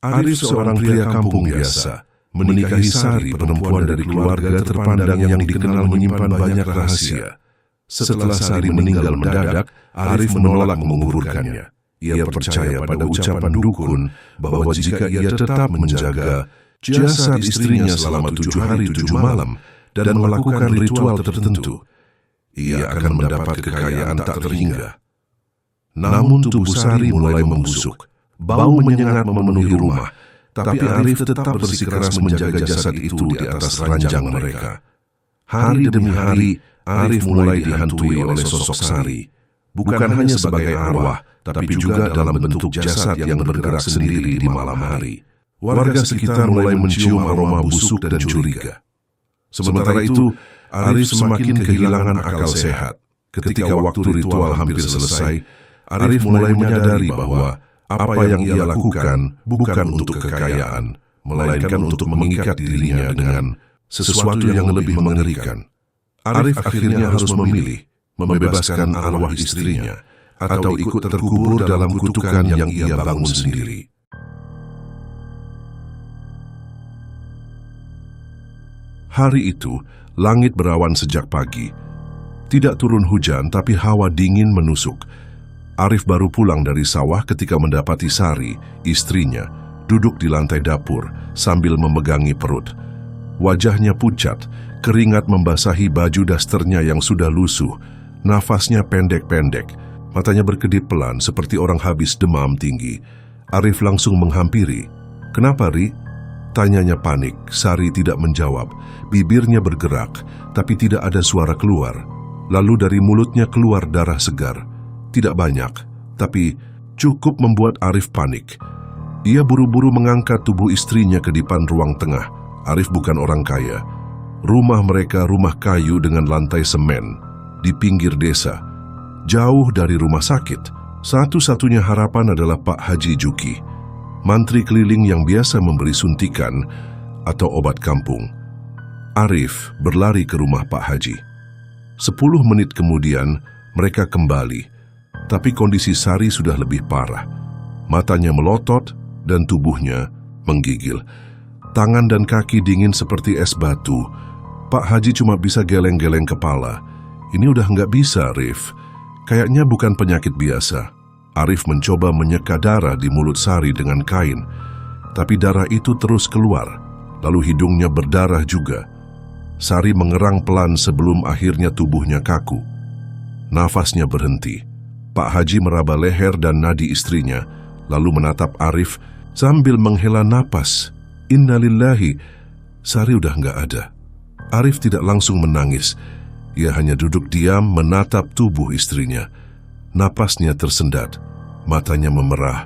Arif seorang pria kampung biasa, menikahi Sari, perempuan dari keluarga terpandang yang dikenal menyimpan banyak rahasia. Setelah Sari meninggal mendadak, Arif menolak menguburkannya. Ia percaya pada ucapan dukun bahwa jika ia tetap menjaga jasad istrinya selama 7 hari 7 malam dan melakukan ritual tertentu, ia akan mendapat kekayaan tak terhingga. Namun tubuh Sari mulai membusuk. Bau menyengat memenuhi rumah, tapi Arif tetap bersikeras menjaga jasad itu di atas ranjang mereka. Hari demi hari, Arif mulai dihantui oleh sosok Sari. Bukan hanya sebagai arwah, tapi juga dalam bentuk jasad yang bergerak sendiri di malam hari. Warga sekitar mulai mencium aroma busuk dan curiga. Sementara itu, Arif semakin kehilangan akal sehat. Ketika waktu ritual hampir selesai, Arif mulai menyadari bahwa apa yang ia lakukan bukan untuk kekayaan, melainkan untuk mengikat dirinya dengan sesuatu yang lebih mengerikan. Arif akhirnya harus memilih, membebaskan arwah istrinya, atau ikut terkubur dalam kutukan yang ia bangun sendiri. Hari itu, langit berawan sejak pagi. Tidak turun hujan, tapi hawa dingin menusuk. Arif baru pulang dari sawah ketika mendapati Sari, istrinya, duduk di lantai dapur sambil memegangi perut. Wajahnya pucat, keringat membasahi baju dasternya yang sudah lusuh, nafasnya pendek-pendek, matanya berkedip pelan seperti orang habis demam tinggi. Arif langsung menghampiri. "Kenapa, Ri?" Tanyanya panik. Sari tidak menjawab. Bibirnya bergerak, tapi tidak ada suara keluar. Lalu dari mulutnya keluar darah segar. Tidak banyak, tapi cukup membuat Arif panik. Ia buru-buru mengangkat tubuh istrinya ke depan ruang tengah. Arif bukan orang kaya. Rumah mereka rumah kayu dengan lantai semen, di pinggir desa, jauh dari rumah sakit. Satu-satunya harapan adalah Pak Haji Juki, mantri keliling yang biasa memberi suntikan atau obat kampung. Arif berlari ke rumah Pak Haji. 10 menit kemudian, mereka kembali. Tapi kondisi Sari sudah lebih parah. Matanya melotot dan tubuhnya menggigil. Tangan dan kaki dingin seperti es batu. Pak Haji cuma bisa geleng-geleng kepala. "Ini udah nggak bisa, Arif. Kayaknya bukan penyakit biasa." Arif mencoba menyeka darah di mulut Sari dengan kain. Tapi darah itu terus keluar. Lalu hidungnya berdarah juga. Sari mengerang pelan sebelum akhirnya tubuhnya kaku. Nafasnya berhenti. Pak Haji meraba leher dan nadi istrinya, lalu menatap Arif sambil menghela napas. Innalillahi, Sari udah nggak ada. Arif tidak langsung menangis. Ia hanya duduk diam menatap tubuh istrinya. Napasnya tersendat, matanya memerah.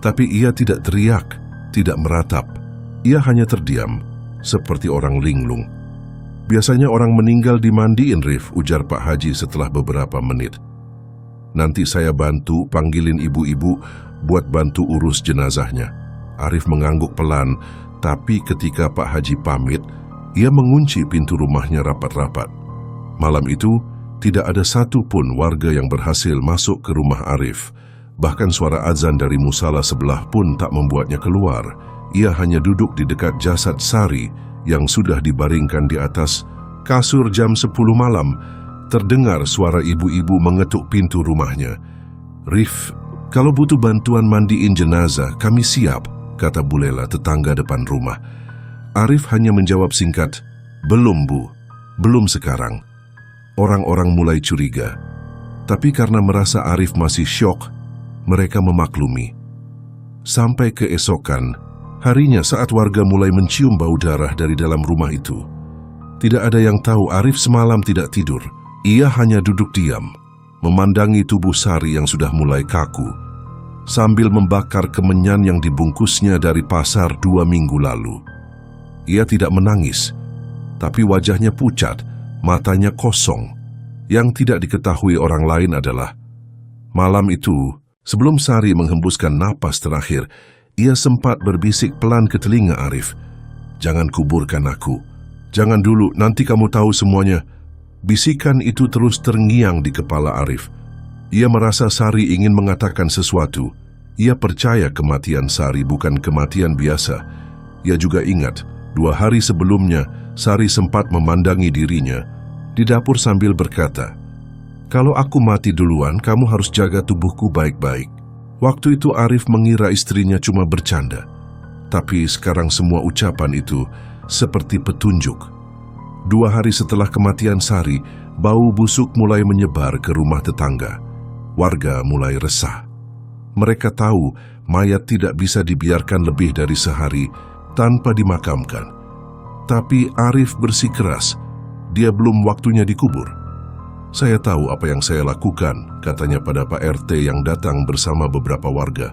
Tapi ia tidak teriak, tidak meratap. Ia hanya terdiam, seperti orang linglung. "Biasanya orang meninggal dimandiin, Rif," ujar Pak Haji setelah beberapa menit. "Nanti saya bantu panggilin ibu-ibu buat bantu urus jenazahnya." Arif mengangguk pelan, tapi ketika Pak Haji pamit, ia mengunci pintu rumahnya rapat-rapat. Malam itu, tidak ada satu pun warga yang berhasil masuk ke rumah Arif. Bahkan suara azan dari musala sebelah pun tak membuatnya keluar. Ia hanya duduk di dekat jasad Sari yang sudah dibaringkan di atas kasur. Jam 10 malam, terdengar suara ibu-ibu mengetuk pintu rumahnya. "Rif, kalau butuh bantuan mandiin jenazah, kami siap," kata Bu Lela, tetangga depan rumah. Arif hanya menjawab singkat, "Belum, Bu, belum sekarang." Orang-orang mulai curiga. Tapi karena merasa Arif masih syok, mereka memaklumi. Sampai keesokan harinya saat warga mulai mencium bau darah dari dalam rumah itu. Tidak ada yang tahu Arif semalam tidak tidur. Ia hanya duduk diam, memandangi tubuh Sari yang sudah mulai kaku, sambil membakar kemenyan yang dibungkusnya dari pasar 2 minggu lalu. Ia tidak menangis, tapi wajahnya pucat, matanya kosong. Yang tidak diketahui orang lain adalah, malam itu, sebelum Sari menghembuskan napas terakhir, ia sempat berbisik pelan ke telinga Arif, "Jangan kuburkan aku. Jangan dulu, nanti kamu tahu semuanya." Bisikan itu terus terngiang di kepala Arif. Ia merasa Sari ingin mengatakan sesuatu. Ia percaya kematian Sari bukan kematian biasa. Ia juga ingat, 2 hari sebelumnya Sari sempat memandangi dirinya di dapur sambil berkata, "Kalau aku mati duluan, kamu harus jaga tubuhku baik-baik." Waktu itu Arif mengira istrinya cuma bercanda. Tapi sekarang semua ucapan itu seperti petunjuk. 2 hari setelah kematian Sari, bau busuk mulai menyebar ke rumah tetangga. Warga mulai resah. Mereka tahu mayat tidak bisa dibiarkan lebih dari sehari tanpa dimakamkan. Tapi Arif bersikeras, dia belum waktunya dikubur. "Saya tahu apa yang saya lakukan," katanya pada Pak RT yang datang bersama beberapa warga.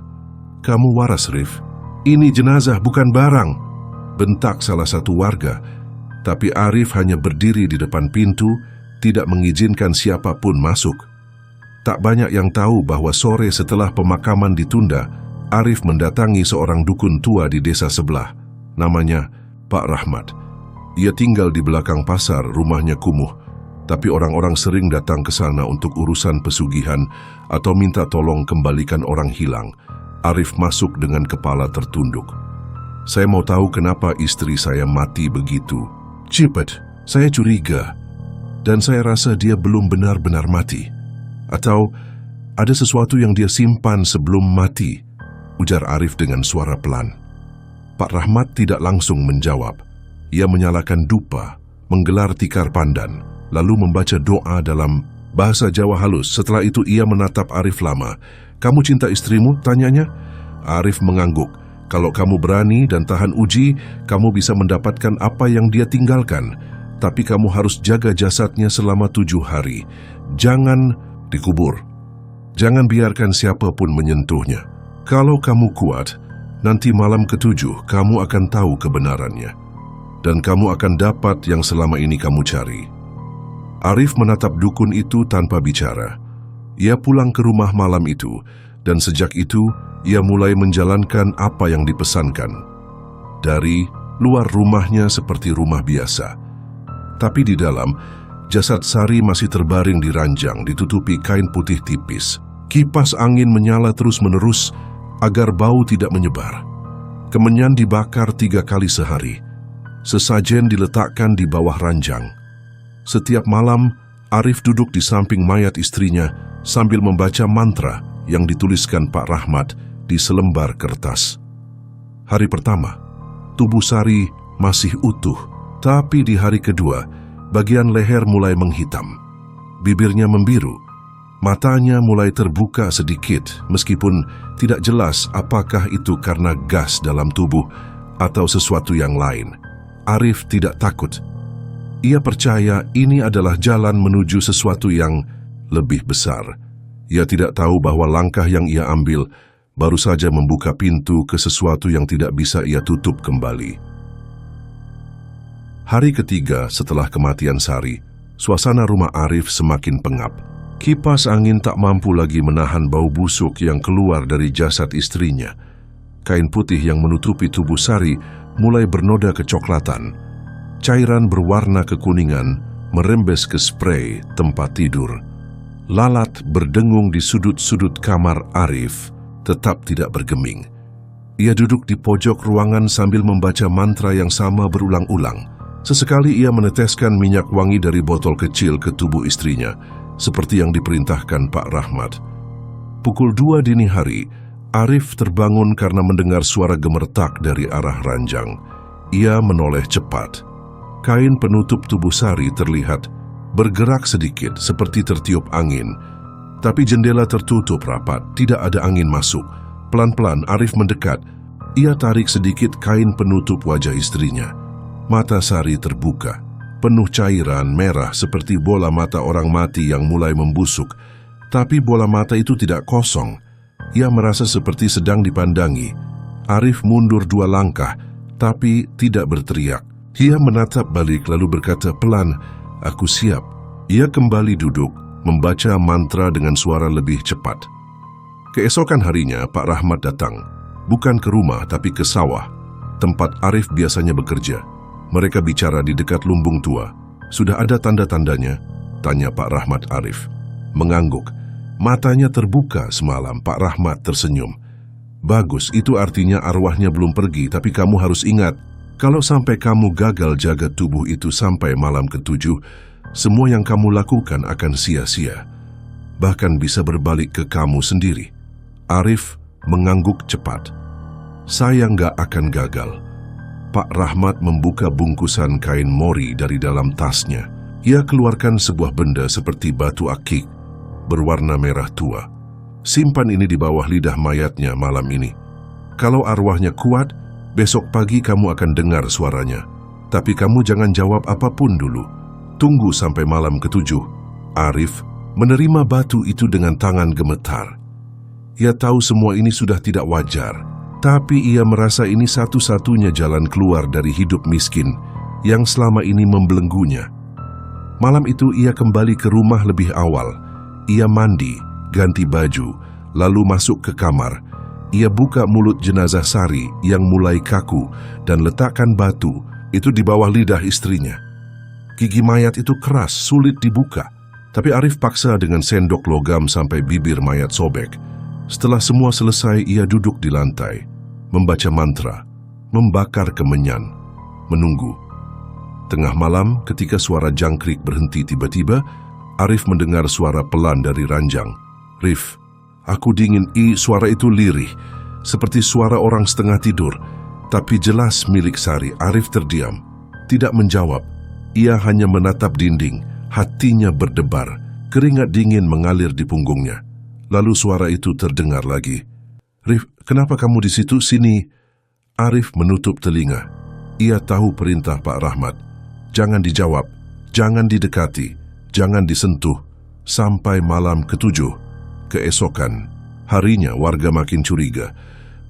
"Kamu waras, Rif. Ini jenazah bukan barang," bentak salah satu warga. Tapi Arif hanya berdiri di depan pintu, tidak mengizinkan siapapun masuk. Tak banyak yang tahu bahwa sore setelah pemakaman ditunda, Arif mendatangi seorang dukun tua di desa sebelah. Namanya Pak Rahmat. Ia tinggal di belakang pasar, rumahnya kumuh. Tapi orang-orang sering datang ke sana untuk urusan pesugihan atau minta tolong kembalikan orang hilang. Arif masuk dengan kepala tertunduk. "Saya mau tahu kenapa istri saya mati begitu. Cepat, saya curiga. Dan saya rasa dia belum benar-benar mati. Atau ada sesuatu yang dia simpan sebelum mati," ujar Arif dengan suara pelan. Pak Rahmat tidak langsung menjawab. Ia menyalakan dupa, menggelar tikar pandan, lalu membaca doa dalam bahasa Jawa halus. Setelah itu ia menatap Arif lama. "Kamu cinta istrimu?" tanyanya. Arif mengangguk. "Kalau kamu berani dan tahan uji, kamu bisa mendapatkan apa yang dia tinggalkan. Tapi kamu harus jaga jasadnya selama 7 hari. Jangan dikubur. Jangan biarkan siapapun menyentuhnya. Kalau kamu kuat, nanti malam ke-7 kamu akan tahu kebenarannya. Dan kamu akan dapat yang selama ini kamu cari." Arif menatap dukun itu tanpa bicara. Ia pulang ke rumah malam itu, dan sejak itu ia mulai menjalankan apa yang dipesankan. Dari luar rumahnya seperti rumah biasa. Tapi di dalam, jasad Sari masih terbaring di ranjang ditutupi kain putih tipis. Kipas angin menyala terus-menerus agar bau tidak menyebar. Kemenyan dibakar 3 kali sehari. Sesajen diletakkan di bawah ranjang. Setiap malam, Arif duduk di samping mayat istrinya sambil membaca mantra yang dituliskan Pak Rahmat di selembar kertas. Hari pertama, tubuh Sari masih utuh, tapi di hari kedua, bagian leher mulai menghitam. Bibirnya membiru, matanya mulai terbuka sedikit meskipun tidak jelas apakah itu karena gas dalam tubuh atau sesuatu yang lain. Arif tidak takut. Ia percaya ini adalah jalan menuju sesuatu yang lebih besar. Ia tidak tahu bahwa langkah yang ia ambil baru saja membuka pintu ke sesuatu yang tidak bisa ia tutup kembali. Hari ketiga setelah kematian Sari, suasana rumah Arif semakin pengap. Kipas angin tak mampu lagi menahan bau busuk yang keluar dari jasad istrinya. Kain putih yang menutupi tubuh Sari mulai bernoda kecoklatan. Cairan berwarna kekuningan merembes ke sprei tempat tidur. Lalat berdengung di sudut-sudut kamar Arif, tetap tidak bergeming. Ia duduk di pojok ruangan sambil membaca mantra yang sama berulang-ulang. Sesekali ia meneteskan minyak wangi dari botol kecil ke tubuh istrinya, seperti yang diperintahkan Pak Rahmat. Pukul 2 dini hari, Arif terbangun karena mendengar suara gemertak dari arah ranjang. Ia menoleh cepat. Kain penutup tubuh Sari terlihat bergerak sedikit seperti tertiup angin. Tapi jendela tertutup rapat, tidak ada angin masuk. Pelan-pelan Arif mendekat. Ia tarik sedikit kain penutup wajah istrinya. Mata Sari terbuka, penuh cairan merah seperti bola mata orang mati yang mulai membusuk. Tapi bola mata itu tidak kosong. Ia merasa seperti sedang dipandangi. Arif mundur 2 langkah, tapi tidak berteriak. Ia menatap balik lalu berkata pelan, "Aku siap." Ia kembali duduk, membaca mantra dengan suara lebih cepat. Keesokan harinya, Pak Rahmat datang. Bukan ke rumah, tapi ke sawah, tempat Arif biasanya bekerja. Mereka bicara di dekat lumbung tua. "Sudah ada tanda-tandanya?" tanya Pak Rahmat Arif. Mengangguk. Matanya terbuka semalam. Pak Rahmat tersenyum. Bagus, itu artinya arwahnya belum pergi, tapi kamu harus ingat, kalau sampai kamu gagal jaga tubuh itu sampai malam ke-7, semua yang kamu lakukan akan sia-sia. Bahkan bisa berbalik ke kamu sendiri. Arif mengangguk cepat. Saya nggak akan gagal. Pak Rahmat membuka bungkusan kain mori dari dalam tasnya. Ia keluarkan sebuah benda seperti batu akik berwarna merah tua. Simpan ini di bawah lidah mayatnya malam ini. Kalau arwahnya kuat, besok pagi kamu akan dengar suaranya. Tapi kamu jangan jawab apapun dulu. Tunggu sampai malam ke-7. Arif menerima batu itu dengan tangan gemetar. Ia tahu semua ini sudah tidak wajar, tapi ia merasa ini satu-satunya jalan keluar dari hidup miskin yang selama ini membelenggunya. Malam itu ia kembali ke rumah lebih awal. Ia mandi, ganti baju, lalu masuk ke kamar. Ia buka mulut jenazah Sari yang mulai kaku dan letakkan batu itu di bawah lidah istrinya. Gigi mayat itu keras, sulit dibuka. Tapi Arif paksa dengan sendok logam sampai bibir mayat sobek. Setelah semua selesai, ia duduk di lantai, membaca mantra, membakar kemenyan, menunggu. Tengah malam, ketika suara jangkrik berhenti tiba-tiba, Arif mendengar suara pelan dari ranjang. Rif, aku dingin. Suara itu lirih, seperti suara orang setengah tidur, tapi jelas milik Sari. Arif terdiam, tidak menjawab. Ia hanya menatap dinding, hatinya berdebar, keringat dingin mengalir di punggungnya. Lalu suara itu terdengar lagi. Rif, kenapa kamu di situ? Sini. Arif menutup telinga. Ia tahu perintah Pak Rahmat. Jangan dijawab, jangan didekati, jangan disentuh, sampai malam ke-7. Keesokan harinya warga makin curiga.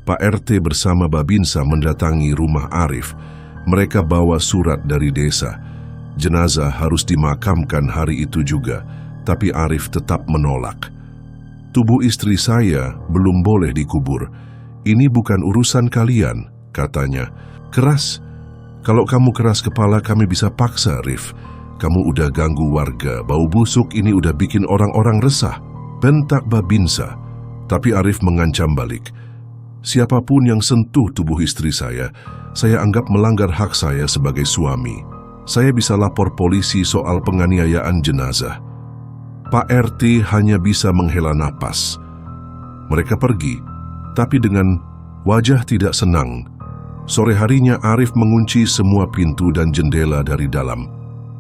Pak RT bersama Babinsa mendatangi rumah Arif. Mereka bawa surat dari desa. Jenazah harus dimakamkan hari itu juga, tapi Arif tetap menolak. Tubuh istri saya belum boleh dikubur. Ini bukan urusan kalian, katanya. Keras. Kalau kamu keras kepala, kami bisa paksa, Rif. Kamu udah ganggu warga, bau busuk ini udah bikin orang-orang resah. Bentak Babinsa. Tapi Arif mengancam balik. Siapapun yang sentuh tubuh istri saya anggap melanggar hak saya sebagai suami. Saya bisa lapor polisi soal penganiayaan jenazah. Pak RT hanya bisa menghela napas. Mereka pergi, tapi dengan wajah tidak senang. Sore harinya Arif mengunci semua pintu dan jendela dari dalam.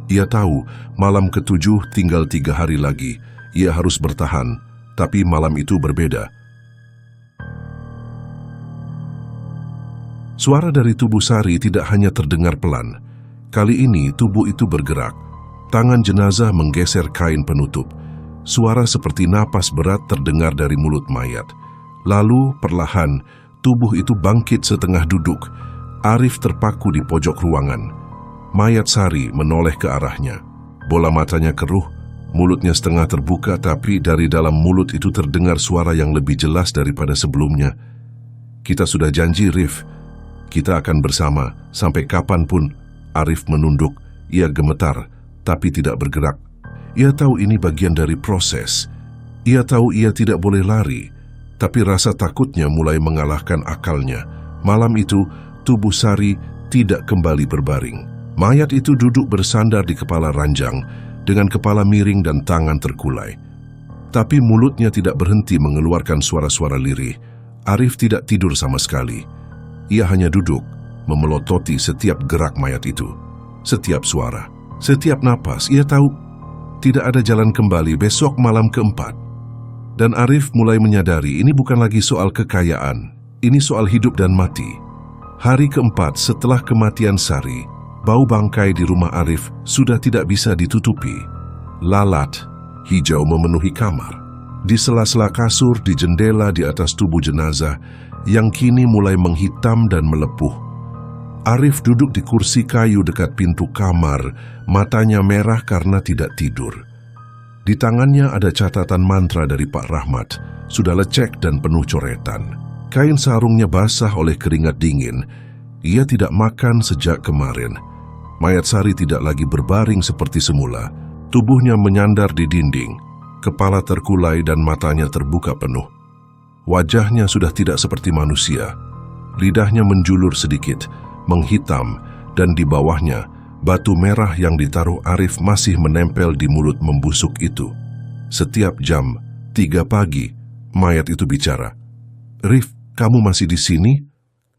Ia tahu malam ke-7 tinggal 3 hari lagi. Ia harus bertahan, tapi malam itu berbeda. Suara dari tubuh Sari tidak hanya terdengar pelan. Kali ini tubuh itu bergerak. Tangan jenazah menggeser kain penutup. Suara seperti napas berat terdengar dari mulut mayat. Lalu perlahan tubuh itu bangkit setengah duduk. Arif terpaku di pojok ruangan. Mayat Sari menoleh ke arahnya. Bola matanya keruh, mulutnya setengah terbuka, tapi dari dalam mulut itu terdengar suara yang lebih jelas daripada sebelumnya. Kita sudah janji, Rif. Kita akan bersama sampai kapanpun. Arif menunduk. Ia gemetar, tapi tidak bergerak. Ia tahu ini bagian dari proses. Ia tahu ia tidak boleh lari, tapi rasa takutnya mulai mengalahkan akalnya. Malam itu, tubuh Sari tidak kembali berbaring. Mayat itu duduk bersandar di kepala ranjang, dengan kepala miring dan tangan terkulai. Tapi mulutnya tidak berhenti mengeluarkan suara-suara lirih. Arif tidak tidur sama sekali. Ia hanya duduk, memelototi setiap gerak mayat itu. Setiap suara, setiap napas. Ia tahu tidak ada jalan kembali besok malam ke-4. Dan Arif mulai menyadari ini bukan lagi soal kekayaan. Ini soal hidup dan mati. Hari ke-4 setelah kematian Sari, bau bangkai di rumah Arif sudah tidak bisa ditutupi. Lalat hijau memenuhi kamar. Di sela-sela kasur, di jendela, di atas tubuh jenazah yang kini mulai menghitam dan melepuh. Arif duduk di kursi kayu dekat pintu kamar, matanya merah karena tidak tidur. Di tangannya ada catatan mantra dari Pak Rahmat, sudah lecek dan penuh coretan. Kain sarungnya basah oleh keringat dingin. Ia tidak makan sejak kemarin. Mayat Sari tidak lagi berbaring seperti semula. Tubuhnya menyandar di dinding, kepala terkulai dan matanya terbuka penuh. Wajahnya sudah tidak seperti manusia. Lidahnya menjulur sedikit, menghitam, dan di bawahnya, batu merah yang ditaruh Arif masih menempel di mulut membusuk itu. Setiap jam 3 pagi, mayat itu bicara. "Rif, kamu masih di sini?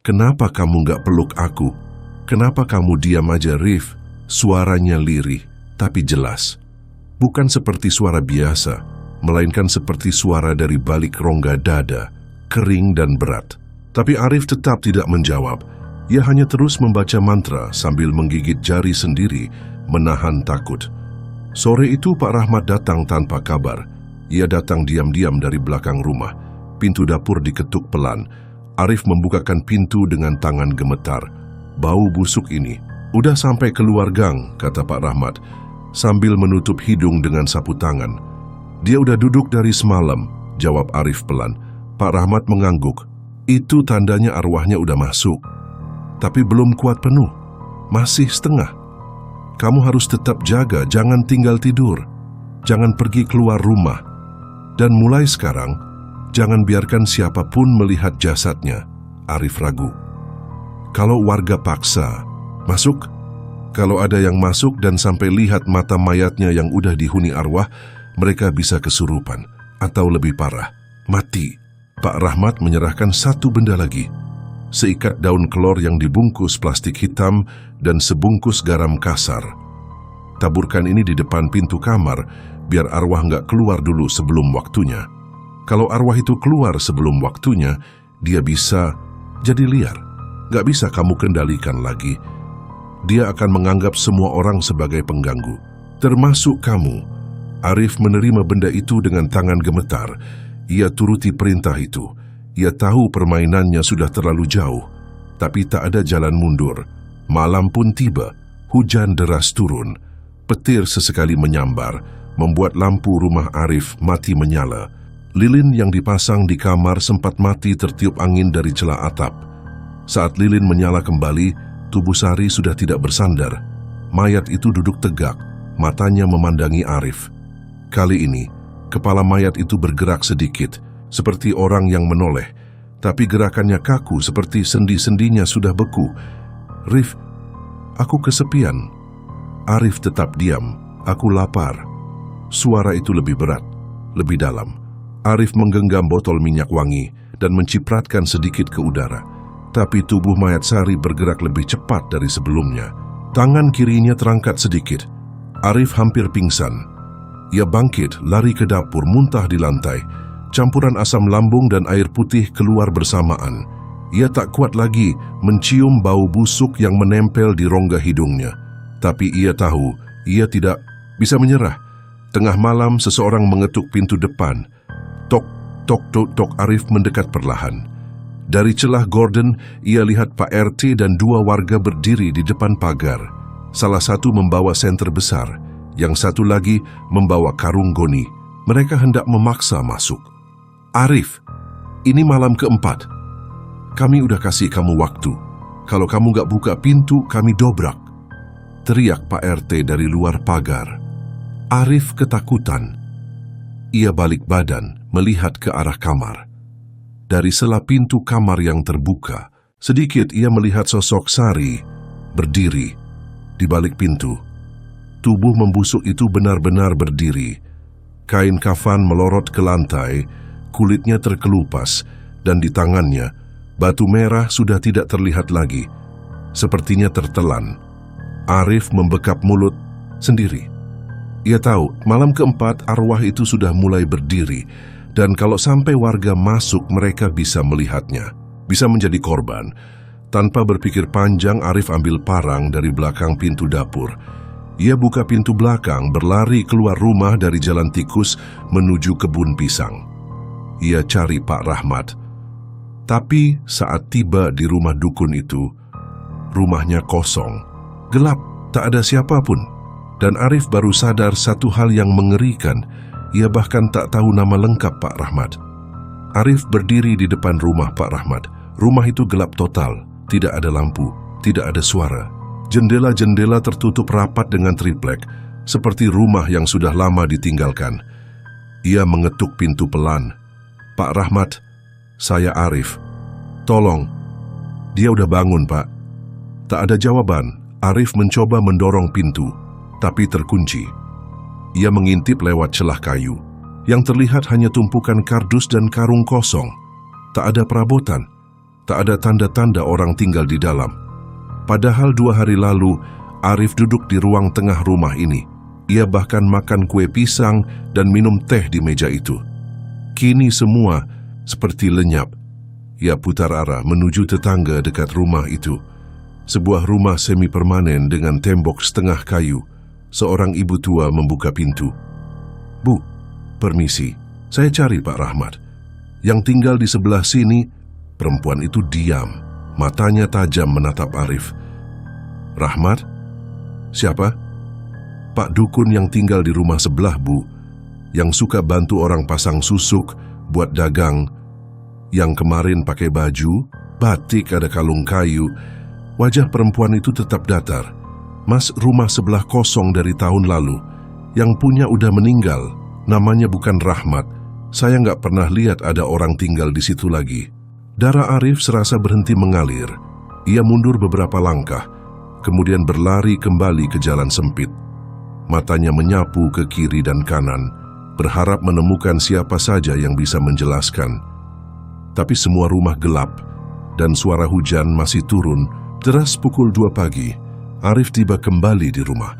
Kenapa kamu nggak peluk aku? Kenapa kamu diam aja, Rif?" Suaranya lirih, tapi jelas. Bukan seperti suara biasa, melainkan seperti suara dari balik rongga dada, kering dan berat. Tapi Arif tetap tidak menjawab. Ia hanya terus membaca mantra sambil menggigit jari sendiri, menahan takut. Sore itu Pak Rahmat datang tanpa kabar. Ia datang diam-diam dari belakang rumah. Pintu dapur diketuk pelan. Arif membukakan pintu dengan tangan gemetar. "Bau busuk ini. Udah sampai keluar gang," kata Pak Rahmat, sambil menutup hidung dengan sapu tangan. "Dia udah duduk dari semalam," jawab Arif pelan. Pak Rahmat mengangguk. "Itu tandanya arwahnya udah masuk. Tapi belum kuat penuh. Masih setengah. Kamu harus tetap jaga, jangan tinggal tidur. Jangan pergi keluar rumah. Dan mulai sekarang, jangan biarkan siapapun melihat jasadnya." Arif ragu. "Kalau warga paksa, masuk? Kalau ada yang masuk dan sampai lihat mata mayatnya yang udah dihuni arwah, mereka bisa kesurupan, atau lebih parah, mati." Pak Rahmat menyerahkan satu benda lagi. Seikat daun kelor yang dibungkus plastik hitam dan sebungkus garam kasar. "Taburkan ini di depan pintu kamar, biar arwah nggak keluar dulu sebelum waktunya. Kalau arwah itu keluar sebelum waktunya, dia bisa jadi liar. Nggak bisa kamu kendalikan lagi. Dia akan menganggap semua orang sebagai pengganggu, termasuk kamu." Arif menerima benda itu dengan tangan gemetar. Ia turuti perintah itu. Ia tahu permainannya sudah terlalu jauh, tapi tak ada jalan mundur. Malam pun tiba. Hujan deras turun. Petir sesekali menyambar, membuat lampu rumah Arif mati menyala. Lilin yang dipasang di kamar sempat mati tertiup angin dari celah atap. Saat lilin menyala kembali, tubuh Sari sudah tidak bersandar. Mayat itu duduk tegak, matanya memandangi Arif. Kali ini, kepala mayat itu bergerak sedikit, seperti orang yang menoleh, tapi gerakannya kaku seperti sendi-sendinya sudah beku. "Rif, aku kesepian." Arif tetap diam. "Aku lapar." Suara itu lebih berat, lebih dalam. Arif menggenggam botol minyak wangi dan mencipratkan sedikit ke udara. Tapi tubuh mayat Sari bergerak lebih cepat dari sebelumnya. Tangan kirinya terangkat sedikit. Arif hampir pingsan. Ia bangkit, lari ke dapur, muntah di lantai. Campuran asam lambung dan air putih keluar bersamaan. Ia tak kuat lagi mencium bau busuk yang menempel di rongga hidungnya. Tapi ia tahu, ia tidak bisa menyerah. Tengah malam, seseorang mengetuk pintu depan. Tok, tok, tok, tok. Arif mendekat perlahan. Dari celah gorden, ia lihat Pak RT dan 2 warga berdiri di depan pagar. Salah satu membawa senter besar, yang satu lagi membawa karung goni. Mereka hendak memaksa masuk. "Arif, ini malam keempat. Kami udah kasih kamu waktu. Kalau kamu gak buka pintu, kami dobrak," teriak Pak RT dari luar pagar. Arif ketakutan. Ia balik badan, melihat ke arah kamar. Dari sela pintu kamar yang terbuka, sedikit ia melihat sosok Sari berdiri di balik pintu. Tubuh membusuk itu benar-benar berdiri. Kain kafan melorot ke lantai, kulitnya terkelupas, dan di tangannya, batu merah sudah tidak terlihat lagi. Sepertinya tertelan. Arif membekap mulut sendiri. Ia tahu, malam keempat arwah itu sudah mulai berdiri, dan kalau sampai warga masuk, mereka bisa melihatnya, bisa menjadi korban. Tanpa berpikir panjang, Arif ambil parang dari belakang pintu dapur. Ia buka pintu belakang, berlari keluar rumah dari jalan tikus menuju kebun pisang. Ia cari Pak Rahmat. Tapi saat tiba di rumah dukun itu, rumahnya kosong, gelap, tak ada siapapun. Dan Arif baru sadar satu hal yang mengerikan. Ia bahkan tak tahu nama lengkap Pak Rahmat. Arif berdiri di depan rumah Pak Rahmat. Rumah itu gelap total, tidak ada lampu, tidak ada suara. Jendela-jendela tertutup rapat dengan triplek, seperti rumah yang sudah lama ditinggalkan. Ia mengetuk pintu pelan. "Pak Rahmat, "Saya Arif. Tolong." "Dia udah bangun, Pak." Tak ada jawaban. Arif mencoba mendorong pintu, tapi terkunci. Ia mengintip lewat celah kayu. Yang terlihat hanya tumpukan kardus dan karung kosong. Tak ada perabotan. Tak ada tanda-tanda orang tinggal di dalam. Padahal 2 hari lalu, Arif duduk di ruang tengah rumah ini. Ia bahkan makan kue pisang dan minum teh di meja itu. Kini semua seperti lenyap. Ia putar arah menuju tetangga dekat rumah itu. Sebuah rumah semi permanen dengan tembok setengah kayu. Seorang ibu tua membuka pintu. "Bu, permisi. Saya cari Pak Rahmat." Yang tinggal di sebelah sini. Perempuan itu diam. Matanya tajam menatap Arif. "Rahmat? Siapa?" "Pak dukun yang tinggal di rumah sebelah, Bu. Yang suka bantu orang pasang susuk, buat dagang. Yang kemarin pakai baju, batik ada kalung kayu." Wajah perempuan itu tetap datar. "Mas, rumah sebelah kosong dari tahun lalu. Yang punya udah meninggal. Namanya bukan Rahmat. Saya nggak pernah lihat ada orang tinggal di situ lagi." Darah Arif serasa berhenti mengalir. Ia mundur beberapa langkah, kemudian berlari kembali ke jalan sempit. Matanya menyapu ke kiri dan kanan, berharap menemukan siapa saja yang bisa menjelaskan. Tapi semua rumah gelap, dan suara hujan masih turun. Deras pukul 2 pagi, Arif tiba kembali di rumah.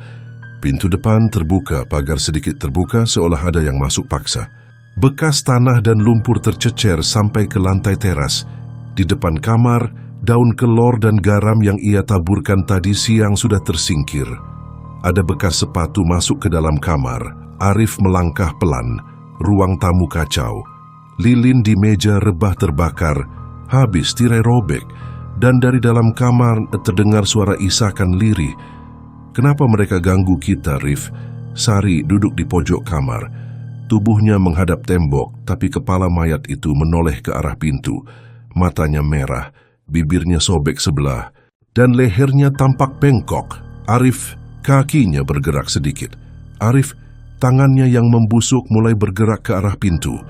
Pintu depan terbuka, pagar sedikit terbuka seolah ada yang masuk paksa. Bekas tanah dan lumpur tercecer sampai ke lantai teras. Di depan kamar, daun kelor dan garam yang ia taburkan tadi siang sudah tersingkir. Ada bekas sepatu masuk ke dalam kamar. Arif melangkah pelan. Ruang tamu kacau. Lilin di meja rebah terbakar. Habis tirai robek. Dan dari dalam kamar terdengar suara isakan lirih. "Kenapa mereka ganggu kita, Rif?" Sari duduk di pojok kamar. Tubuhnya menghadap tembok, tapi kepala mayat itu menoleh ke arah pintu. Matanya merah, bibirnya sobek sebelah, dan lehernya tampak bengkok. Arif, kakinya bergerak sedikit. Arif, tangannya yang membusuk mulai bergerak ke arah pintu.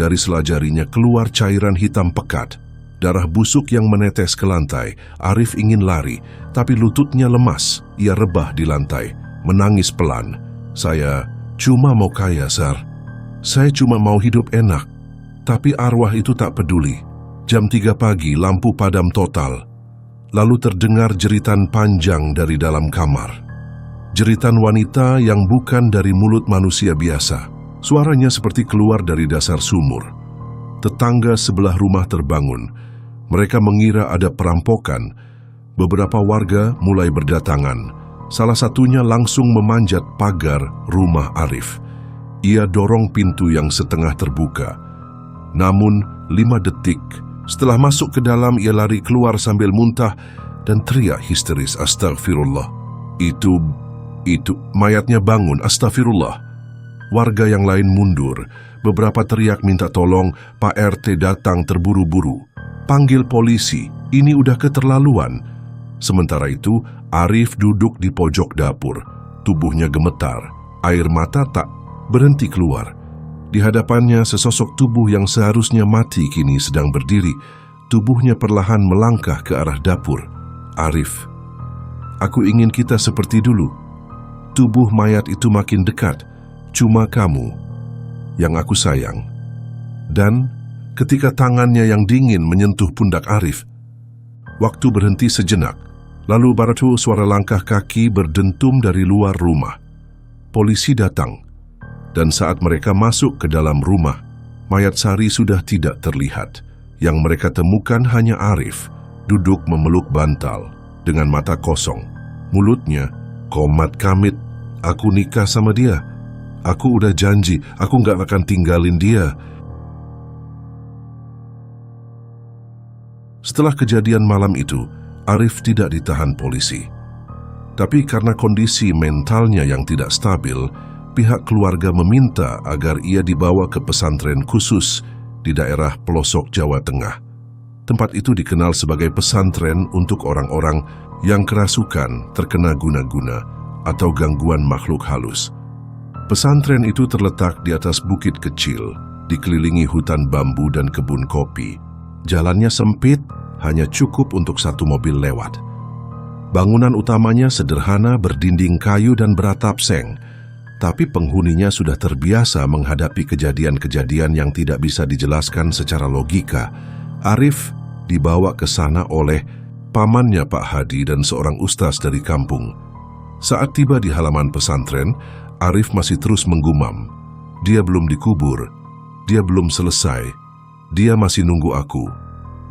Dari sela jarinya keluar cairan hitam pekat. Darah busuk yang menetes ke lantai. Arif ingin lari, tapi lututnya lemas. Ia rebah di lantai, menangis pelan. "Saya cuma mau kaya, Sar. Saya cuma mau hidup enak." Tapi arwah itu tak peduli. Jam 3 pagi, lampu padam total. Lalu terdengar jeritan panjang dari dalam kamar. Jeritan wanita yang bukan dari mulut manusia biasa. Suaranya seperti keluar dari dasar sumur. Tetangga sebelah rumah terbangun. Mereka mengira ada perampokan. Beberapa warga mulai berdatangan. Salah satunya langsung memanjat pagar rumah Arif. Ia dorong pintu yang setengah terbuka. Namun 5 detik setelah masuk ke dalam, ia lari keluar sambil muntah dan teriak histeris, "Astagfirullah. Itu mayatnya bangun, astagfirullah." Warga yang lain mundur. Beberapa teriak minta tolong. Pak RT datang terburu-buru. "Panggil polisi, ini udah keterlaluan." Sementara itu, Arif duduk di pojok dapur. Tubuhnya gemetar, air mata tak berhenti keluar. Di hadapannya sesosok tubuh yang seharusnya mati kini sedang berdiri. Tubuhnya perlahan melangkah ke arah dapur. "Arif, aku ingin kita seperti dulu." Tubuh mayat itu makin dekat. "Cuma kamu yang aku sayang." Dan ketika tangannya yang dingin menyentuh pundak Arif, waktu berhenti sejenak. Lalu baru suara langkah kaki berdentum dari luar rumah. Polisi datang, dan saat mereka masuk ke dalam rumah, mayat Sari sudah tidak terlihat. Yang mereka temukan hanya Arif, duduk memeluk bantal, dengan mata kosong. Mulutnya, "Komat Kamit, aku nikah sama dia. Aku udah janji, aku nggak akan tinggalin dia." Setelah kejadian malam itu, Arif tidak ditahan polisi. Tapi karena kondisi mentalnya yang tidak stabil, pihak keluarga meminta agar ia dibawa ke pesantren khusus di daerah pelosok Jawa Tengah. Tempat itu dikenal sebagai pesantren untuk orang-orang yang kerasukan, terkena guna-guna, atau gangguan makhluk halus. Pesantren itu terletak di atas bukit kecil, dikelilingi hutan bambu dan kebun kopi. Jalannya sempit, hanya cukup untuk satu mobil lewat. Bangunan utamanya sederhana, berdinding kayu dan beratap seng, tapi penghuninya sudah terbiasa menghadapi kejadian-kejadian yang tidak bisa dijelaskan secara logika. Arif dibawa ke sana oleh pamannya Pak Hadi dan seorang ustaz dari kampung. Saat tiba di halaman pesantren, Arif masih terus menggumam. Dia belum dikubur, dia belum selesai, dia masih nunggu aku.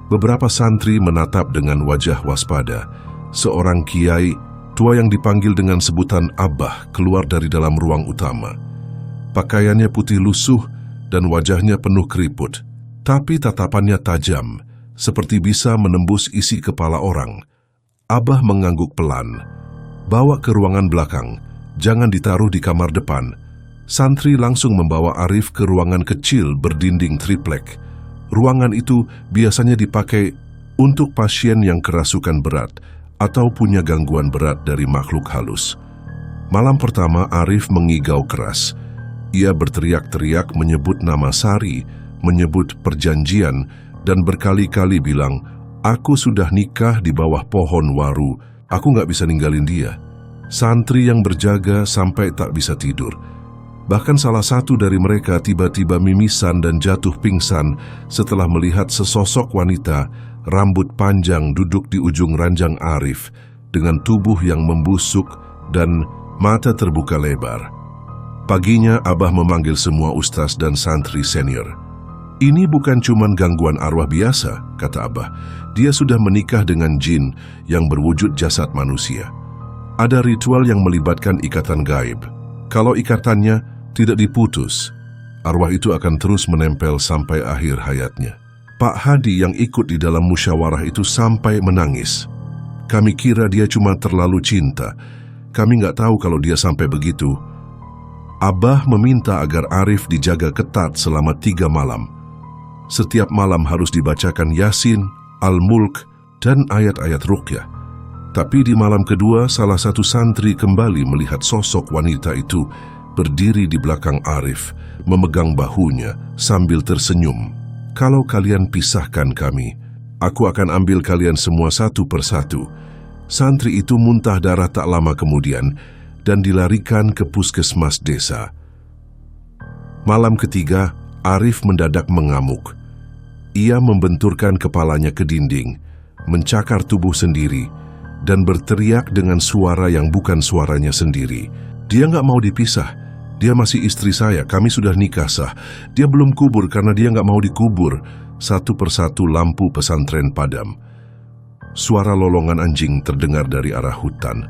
Beberapa santri menatap dengan wajah waspada. Seorang kiai tua yang dipanggil dengan sebutan Abah keluar dari dalam ruang utama. Pakaiannya putih lusuh dan wajahnya penuh keriput, tapi tatapannya tajam, seperti bisa menembus isi kepala orang. Abah mengangguk pelan. Bawa ke ruangan belakang, jangan ditaruh di kamar depan. Santri langsung membawa Arif ke ruangan kecil berdinding triplek. Ruangan itu biasanya dipakai untuk pasien yang kerasukan berat atau punya gangguan berat dari makhluk halus. Malam pertama Arif mengigau keras. Ia berteriak-teriak menyebut nama Sari, menyebut perjanjian, dan berkali-kali bilang, "Aku sudah nikah di bawah pohon waru, aku nggak bisa ninggalin dia." Santri yang berjaga sampai tak bisa tidur. Bahkan salah satu dari mereka tiba-tiba mimisan dan jatuh pingsan setelah melihat sesosok wanita rambut panjang duduk di ujung ranjang Arif dengan tubuh yang membusuk dan mata terbuka lebar. Paginya Abah memanggil semua ustaz dan santri senior. "Ini bukan cuma gangguan arwah biasa," kata Abah. "Dia sudah menikah dengan jin yang berwujud jasad manusia. Ada ritual yang melibatkan ikatan gaib. Kalau ikatannya tidak diputus, arwah itu akan terus menempel sampai akhir hayatnya." Pak Hadi yang ikut di dalam musyawarah itu sampai menangis. "Kami kira dia cuma terlalu cinta. Kami nggak tahu kalau dia sampai begitu." Abah meminta agar Arif dijaga ketat selama 3 malam. Setiap malam harus dibacakan Yasin, Al-Mulk, dan ayat-ayat ruqyah. Tapi di malam kedua, salah satu santri kembali melihat sosok wanita itu berdiri di belakang Arif, memegang bahunya sambil tersenyum. "Kalau kalian pisahkan kami, aku akan ambil kalian semua satu persatu." Santri itu muntah darah tak lama kemudian dan dilarikan ke puskesmas desa. Malam ketiga, Arif mendadak mengamuk. Ia membenturkan kepalanya ke dinding, mencakar tubuh sendiri, dan berteriak dengan suara yang bukan suaranya sendiri. "Dia nggak mau dipisah. Dia masih istri saya, kami sudah nikah sah. Dia belum kubur karena dia nggak mau dikubur." Satu persatu lampu pesantren padam. Suara lolongan anjing terdengar dari arah hutan.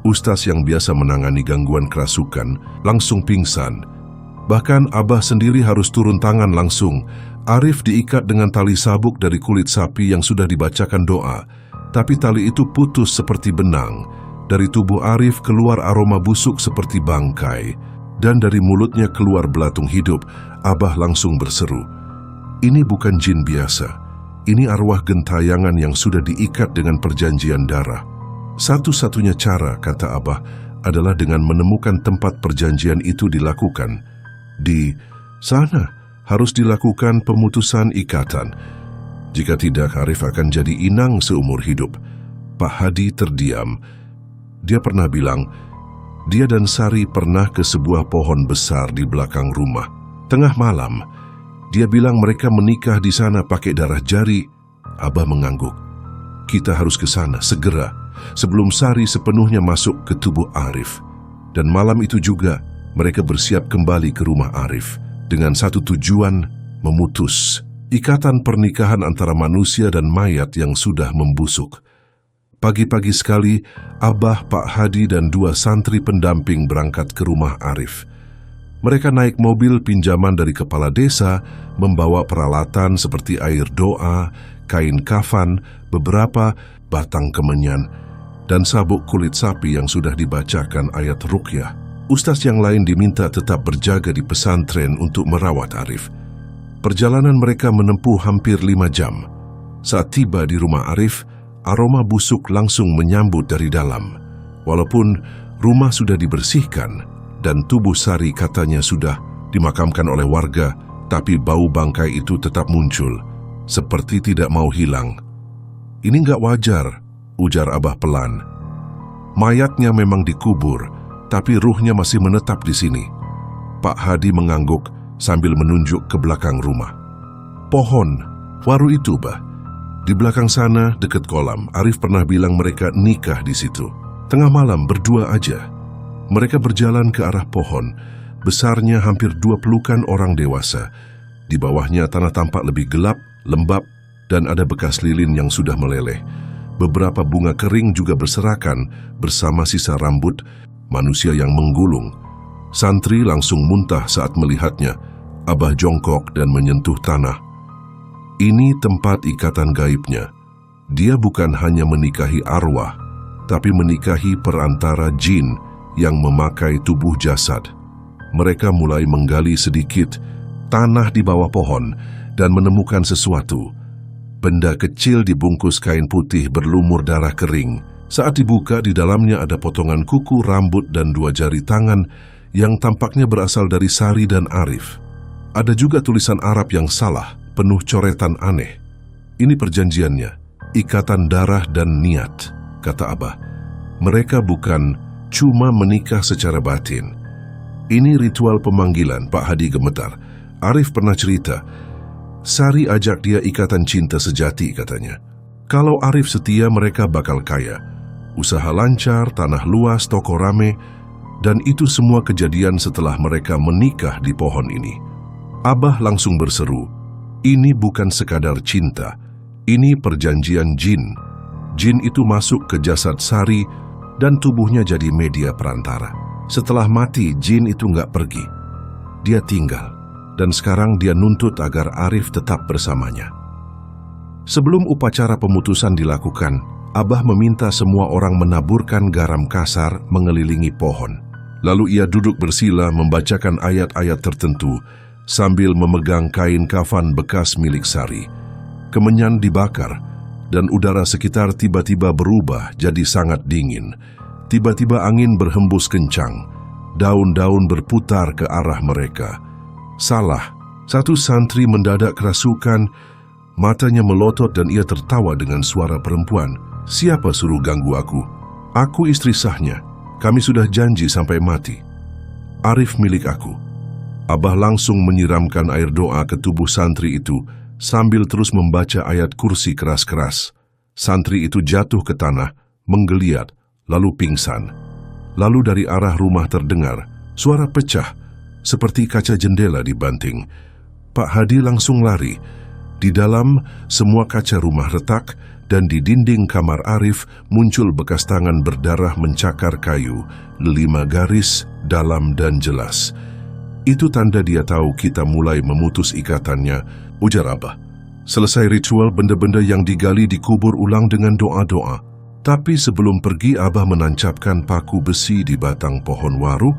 Ustaz yang biasa menangani gangguan kerasukan langsung pingsan. Bahkan Abah sendiri harus turun tangan langsung. Arif diikat dengan tali sabuk dari kulit sapi yang sudah dibacakan doa. Tapi tali itu putus seperti benang. Dari tubuh Arif keluar aroma busuk seperti bangkai. Dan dari mulutnya keluar belatung hidup. Abah langsung berseru, "Ini bukan jin biasa. Ini arwah gentayangan yang sudah diikat dengan perjanjian darah." Satu-satunya cara, kata Abah, adalah dengan menemukan tempat perjanjian itu dilakukan. Di sana harus dilakukan pemutusan ikatan. Jika tidak, Arif akan jadi inang seumur hidup. Pak Hadi terdiam. Dia pernah bilang, dia dan Sari pernah ke sebuah pohon besar di belakang rumah. Tengah malam, dia bilang mereka menikah di sana pakai darah jari. Abah mengangguk. Kita harus ke sana, segera, sebelum Sari sepenuhnya masuk ke tubuh Arif. Dan malam itu juga, mereka bersiap kembali ke rumah Arif dengan satu tujuan, memutus ikatan pernikahan antara manusia dan mayat yang sudah membusuk. Pagi-pagi sekali, Abah, Pak Hadi, dan 2 santri pendamping berangkat ke rumah Arif. Mereka naik mobil pinjaman dari kepala desa, membawa peralatan seperti air doa, kain kafan, beberapa batang kemenyan, dan sabuk kulit sapi yang sudah dibacakan ayat ruqyah. Ustaz yang lain diminta tetap berjaga di pesantren untuk merawat Arif. Perjalanan mereka menempuh hampir 5 jam. Saat tiba di rumah Arif, aroma busuk langsung menyambut dari dalam. Walaupun rumah sudah dibersihkan dan tubuh Sari katanya sudah dimakamkan oleh warga, tapi bau bangkai itu tetap muncul, seperti tidak mau hilang. "Ini nggak wajar," ujar Abah pelan. "Mayatnya memang dikubur, tapi ruhnya masih menetap di sini." Pak Hadi mengangguk sambil menunjuk ke belakang rumah. "Pohon, waru itu, Bah. Di belakang sana, dekat kolam, Arif pernah bilang mereka nikah di situ. Tengah malam berdua aja. Mereka berjalan ke arah pohon. Besarnya hampir 2 pelukan orang dewasa. Di bawahnya tanah tampak lebih gelap, lembab, dan ada bekas lilin yang sudah meleleh. Beberapa bunga kering juga berserakan bersama sisa rambut manusia yang menggulung. Santri langsung muntah saat melihatnya. Abah jongkok dan menyentuh tanah. Ini tempat ikatan gaibnya. Dia bukan hanya menikahi arwah, tapi menikahi perantara jin yang memakai tubuh jasad. Mereka mulai menggali sedikit tanah di bawah pohon dan menemukan sesuatu. Benda kecil dibungkus kain putih berlumur darah kering. Saat dibuka, di dalamnya ada potongan kuku, rambut, dan 2 jari tangan yang tampaknya berasal dari Sari dan Arif. Ada juga tulisan Arab yang salah, penuh coretan aneh. "Ini perjanjiannya, ikatan darah dan niat," kata Abah. "Mereka bukan cuma menikah secara batin. Ini ritual pemanggilan." Pak Hadi gemetar. "Arif pernah cerita, Sari ajak dia ikatan cinta sejati," katanya. "Kalau Arif setia, mereka bakal kaya. Usaha lancar, tanah luas, toko rame, dan itu semua kejadian setelah mereka menikah di pohon ini." Abah langsung berseru, "Ini bukan sekadar cinta, ini perjanjian jin." Jin itu masuk ke jasad Sari dan tubuhnya jadi media perantara. Setelah mati, jin itu nggak pergi. Dia tinggal, dan sekarang dia nuntut agar Arif tetap bersamanya. Sebelum upacara pemutusan dilakukan, Abah meminta semua orang menaburkan garam kasar mengelilingi pohon. Lalu ia duduk bersila membacakan ayat-ayat tertentu sambil memegang kain kafan bekas milik Sari. Kemenyan dibakar, dan udara sekitar tiba-tiba berubah jadi sangat dingin. Tiba-tiba angin berhembus kencang. Daun-daun berputar ke arah mereka. Salah, satu santri mendadak kerasukan. Matanya melotot dan ia tertawa dengan suara perempuan. "Siapa suruh ganggu aku? Aku istri sahnya. Kami sudah janji sampai mati. Arif milik aku." Abah langsung menyiramkan air doa ke tubuh santri itu sambil terus membaca ayat kursi keras-keras. Santri itu jatuh ke tanah, menggeliat, lalu pingsan. Lalu dari arah rumah terdengar suara pecah, seperti kaca jendela dibanting. Pak Hadi langsung lari. Di dalam, semua kaca rumah retak, dan di dinding kamar Arif muncul bekas tangan berdarah mencakar kayu, 5 garis, dalam dan jelas. "Itu tanda dia tahu kita mulai memutus ikatannya," ujar Abah. Selesai ritual, benda-benda yang digali dikubur ulang dengan doa-doa. Tapi sebelum pergi, Abah menancapkan paku besi di batang pohon waru,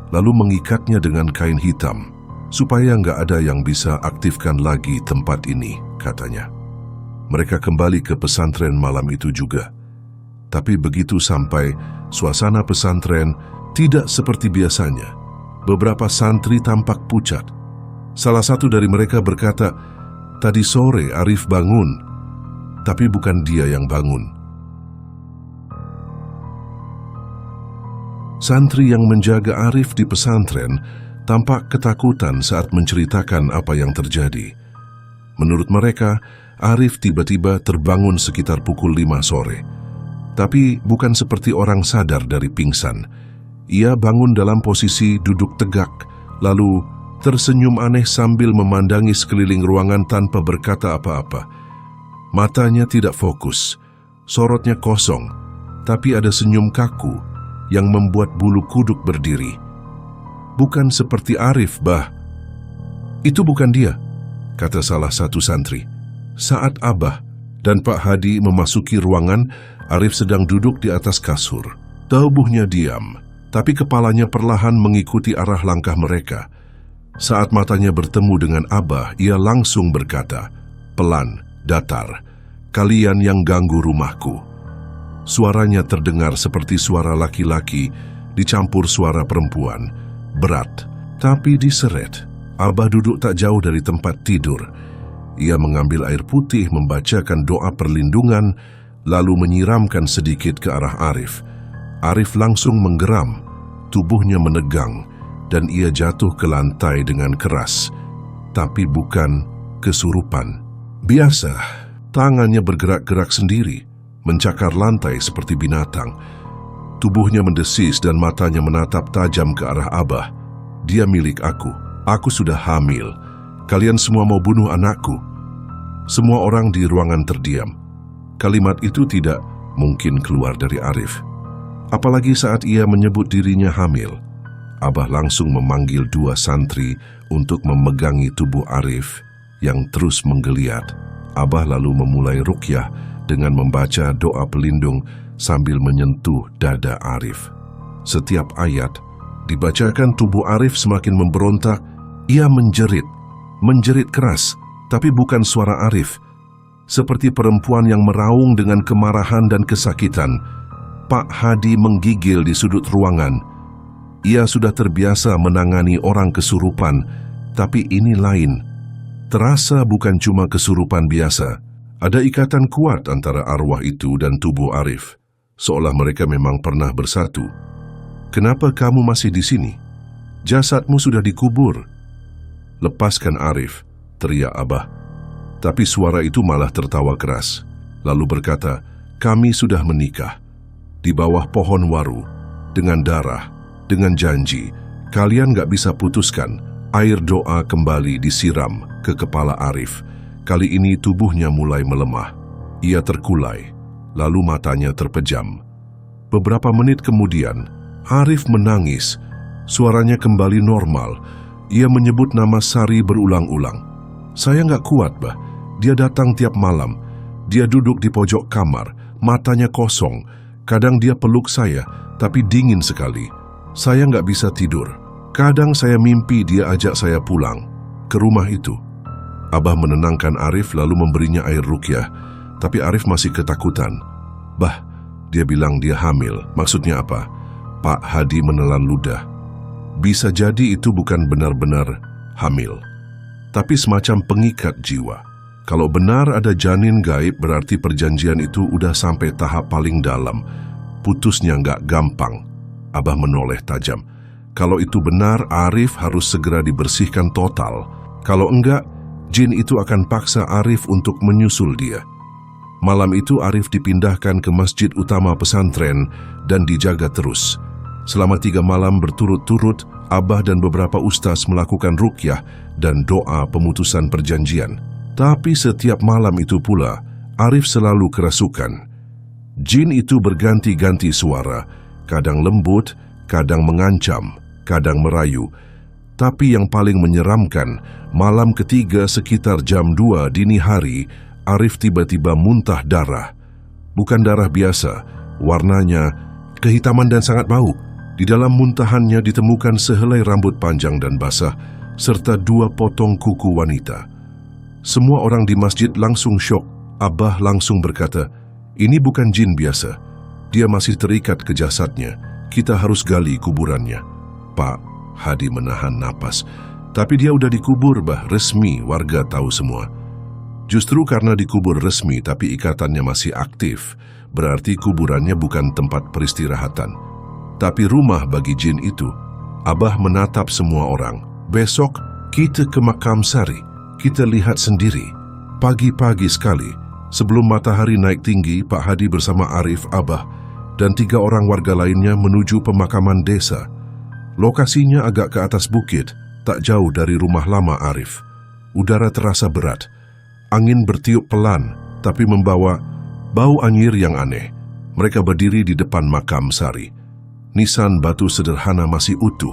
lalu mengikatnya dengan kain hitam, supaya nggak ada yang bisa aktifkan lagi tempat ini, katanya. Mereka kembali ke pesantren malam itu juga. Tapi begitu sampai, suasana pesantren tidak seperti biasanya. Beberapa santri tampak pucat. Salah satu dari mereka berkata, "Tadi sore Arif bangun, tapi bukan dia yang bangun." Santri yang menjaga Arif di pesantren tampak ketakutan saat menceritakan apa yang terjadi. Menurut mereka, Arif tiba-tiba terbangun sekitar pukul 5 sore. Tapi bukan seperti orang sadar dari pingsan. Ia bangun dalam posisi duduk tegak, lalu tersenyum aneh sambil memandangi sekeliling ruangan tanpa berkata apa-apa. Matanya tidak fokus, sorotnya kosong, tapi ada senyum kaku yang membuat bulu kuduk berdiri. "Bukan seperti Arif, Bah." "Itu bukan dia," kata salah satu santri. Saat Abah dan Pak Hadi memasuki ruangan, Arif sedang duduk di atas kasur. Tubuhnya diam, tapi kepalanya perlahan mengikuti arah langkah mereka. Saat matanya bertemu dengan Abah, ia langsung berkata, pelan, datar, "Kalian yang ganggu rumahku." Suaranya terdengar seperti suara laki-laki dicampur suara perempuan, berat, tapi diseret. Abah duduk tak jauh dari tempat tidur. Ia mengambil air putih, membacakan doa perlindungan, lalu menyiramkan sedikit ke arah Arif. Arif langsung menggeram, tubuhnya menegang, dan ia jatuh ke lantai dengan keras. Tapi bukan kesurupan. Biasa, tangannya bergerak-gerak sendiri, mencakar lantai seperti binatang. Tubuhnya mendesis dan matanya menatap tajam ke arah Abah. Dia milik aku. Aku sudah hamil. Kalian semua mau bunuh anakku. Semua orang di ruangan terdiam. Kalimat itu tidak mungkin keluar dari Arif. Apalagi saat ia menyebut dirinya hamil. Abah langsung memanggil 2 santri untuk memegangi tubuh Arif yang terus menggeliat. Abah lalu memulai ruqyah dengan membaca doa pelindung sambil menyentuh dada Arif. Setiap ayat dibacakan, tubuh Arif semakin memberontak. Ia menjerit keras, tapi bukan suara Arif. Seperti perempuan yang meraung dengan kemarahan dan kesakitan. Pak Hadi menggigil di sudut ruangan. Ia sudah terbiasa menangani orang kesurupan, tapi ini lain. Terasa bukan cuma kesurupan biasa. Ada ikatan kuat antara arwah itu dan tubuh Arif, seolah mereka memang pernah bersatu. Kenapa kamu masih di sini? Jasadmu sudah dikubur. Lepaskan Arif, teriak Abah. Tapi suara itu malah tertawa keras, lalu berkata, kami sudah menikah. Di bawah pohon waru, dengan darah, dengan janji, kalian gak bisa putuskan. Air doa kembali disiram ke kepala Arif. Kali ini tubuhnya mulai melemah. Ia terkulai, lalu matanya terpejam. Beberapa menit kemudian, Arif menangis. Suaranya kembali normal. Ia menyebut nama Sari berulang-ulang. Saya gak kuat, Bah. Dia datang tiap malam. Dia duduk di pojok kamar, matanya kosong. Kadang dia peluk saya, tapi dingin sekali. Saya nggak bisa tidur. Kadang saya mimpi dia ajak saya pulang ke rumah itu. Abah menenangkan Arif lalu memberinya air ruqyah, tapi Arif masih ketakutan. Bah, dia bilang dia hamil. Maksudnya apa? Pak Hadi menelan ludah. Bisa jadi itu bukan benar-benar hamil, tapi semacam pengikat jiwa. Kalau benar ada janin gaib, berarti perjanjian itu udah sampai tahap paling dalam. Putusnya nggak gampang. Abah menoleh tajam. Kalau itu benar, Arif harus segera dibersihkan total. Kalau enggak, jin itu akan paksa Arif untuk menyusul dia. Malam itu Arif dipindahkan ke masjid utama pesantren dan dijaga terus. Selama 3 malam berturut-turut, Abah dan beberapa ustaz melakukan ruqyah dan doa pemutusan perjanjian. Tapi setiap malam itu pula, Arif selalu kerasukan. Jin itu berganti-ganti suara, kadang lembut, kadang mengancam, kadang merayu. Tapi yang paling menyeramkan, malam ketiga sekitar jam 2 dini hari, Arif tiba-tiba muntah darah. Bukan darah biasa, warnanya kehitaman dan sangat bau. Di dalam muntahannya ditemukan sehelai rambut panjang dan basah, serta 2 potong kuku wanita. Semua orang di masjid langsung syok. Abah langsung berkata, ini bukan jin biasa. Dia masih terikat ke jasadnya. Kita harus gali kuburannya. Pak Hadi menahan napas. Tapi dia udah dikubur, Bah. Resmi, warga tahu semua. Justru karena dikubur resmi tapi ikatannya masih aktif, berarti kuburannya bukan tempat peristirahatan, tapi rumah bagi jin itu. Abah menatap semua orang. Besok kita ke makam Sari. Kita lihat sendiri. Pagi-pagi sekali, sebelum matahari naik tinggi, Pak Hadi bersama Arif, Abah, dan 3 orang warga lainnya menuju pemakaman desa. Lokasinya agak ke atas bukit, tak jauh dari rumah lama Arif. Udara terasa berat. Angin bertiup pelan, tapi membawa bau anyir yang aneh. Mereka berdiri di depan makam Sari. Nisan batu sederhana masih utuh,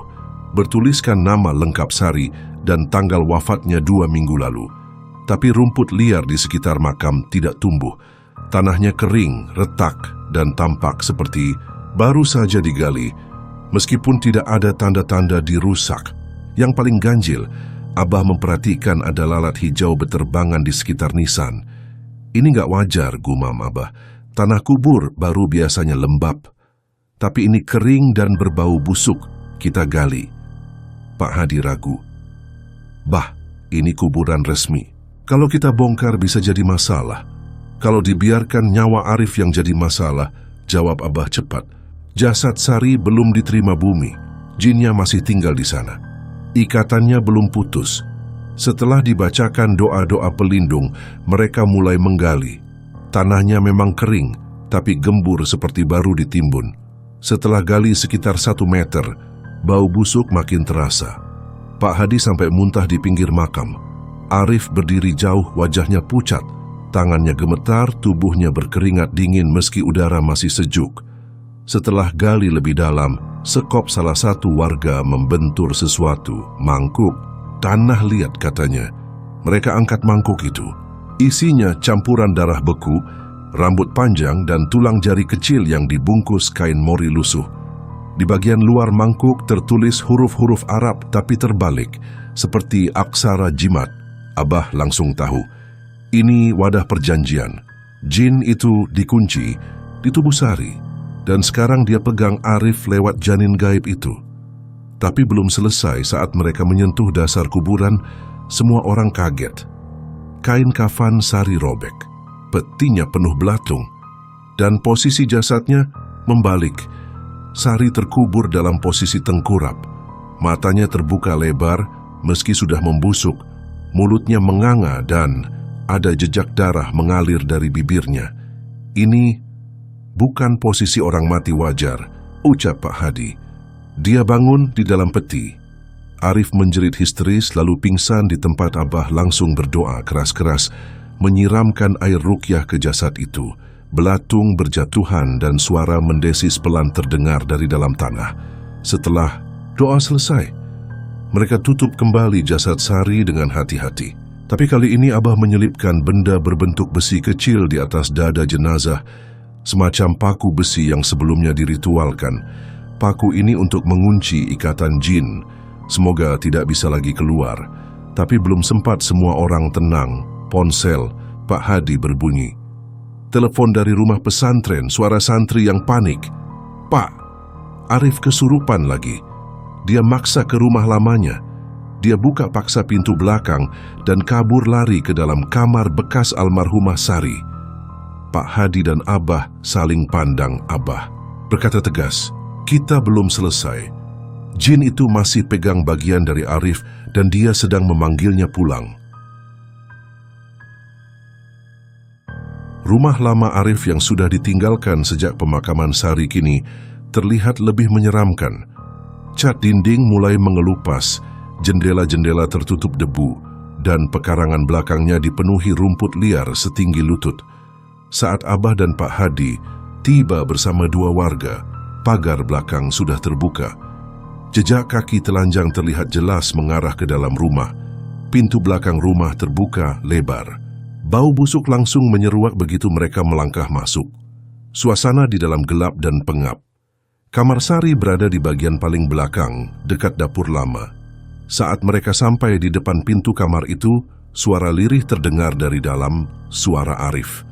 bertuliskan nama lengkap Sari dan tanggal wafatnya 2 minggu lalu. Tapi rumput liar di sekitar makam tidak tumbuh. Tanahnya kering, retak, dan tampak seperti baru saja digali, meskipun tidak ada tanda-tanda dirusak. Yang paling ganjil, Abah memperhatikan ada lalat hijau beterbangan di sekitar nisan. Ini gak wajar, gumam Abah. Tanah kubur baru biasanya lembab, tapi ini kering dan berbau busuk. Kita gali. Pak Hadi ragu. Bah, ini kuburan resmi. Kalau kita bongkar bisa jadi masalah. Kalau dibiarkan nyawa Arif yang jadi masalah, jawab Abah cepat. Jasad Sari belum diterima bumi. Jinnya masih tinggal di sana. Ikatannya belum putus. Setelah dibacakan doa-doa pelindung, mereka mulai menggali. Tanahnya memang kering, tapi gembur seperti baru ditimbun. Setelah gali sekitar 1 meter, bau busuk makin terasa. Pak Hadi sampai muntah di pinggir makam. Arif berdiri jauh, wajahnya pucat. Tangannya gemetar, tubuhnya berkeringat dingin meski udara masih sejuk. Setelah gali lebih dalam, sekop salah satu warga membentur sesuatu, mangkuk. Tanah liat katanya. Mereka angkat mangkuk itu. Isinya campuran darah beku, rambut panjang dan tulang jari kecil yang dibungkus kain mori lusuh. Di bagian luar mangkuk tertulis huruf-huruf Arab tapi terbalik, seperti aksara jimat. Abah langsung tahu. Ini wadah perjanjian. Jin itu dikunci di tubuh Sari. Dan sekarang dia pegang Arif lewat janin gaib itu. Tapi belum selesai saat mereka menyentuh dasar kuburan, semua orang kaget. Kain kafan Sari robek, petinya penuh belatung, dan posisi jasadnya membalik. Sari terkubur dalam posisi tengkurap. Matanya terbuka lebar meski sudah membusuk, mulutnya menganga dan ada jejak darah mengalir dari bibirnya. Ini bukan posisi orang mati wajar, ucap Pak Hadi. Dia bangun di dalam peti. Arif menjerit histeris lalu pingsan di tempat Abah langsung berdoa keras-keras, menyiramkan air ruqyah ke jasad itu. Belatung berjatuhan dan suara mendesis pelan terdengar dari dalam tanah. Setelah doa selesai, mereka tutup kembali jasad Sari dengan hati-hati. Tapi kali ini Abah menyelipkan benda berbentuk besi kecil di atas dada jenazah, semacam paku besi yang sebelumnya diritualkan. Paku ini untuk mengunci ikatan jin. Semoga tidak bisa lagi keluar. Tapi belum sempat semua orang tenang, ponsel Pak Hadi berbunyi. Telepon dari rumah pesantren, suara santri yang panik. Pak, Arif kesurupan lagi. Dia maksa ke rumah lamanya. Dia buka paksa pintu belakang dan kabur lari ke dalam kamar bekas almarhumah Sari. Pak Hadi dan Abah saling pandang. Abah berkata tegas, kita belum selesai. Jin itu masih pegang bagian dari Arif dan dia sedang memanggilnya pulang. Rumah lama Arif yang sudah ditinggalkan sejak pemakaman Sari kini terlihat lebih menyeramkan. Cat dinding mulai mengelupas, jendela-jendela tertutup debu, dan pekarangan belakangnya dipenuhi rumput liar setinggi lutut. Saat Abah dan Pak Hadi tiba bersama 2 warga, pagar belakang sudah terbuka. Jejak kaki telanjang terlihat jelas mengarah ke dalam rumah. Pintu belakang rumah terbuka lebar. Bau busuk langsung menyeruak begitu mereka melangkah masuk. Suasana di dalam gelap dan pengap. Kamar Sari berada di bagian paling belakang, dekat dapur lama. Saat mereka sampai di depan pintu kamar itu, suara lirih terdengar dari dalam, suara Arif.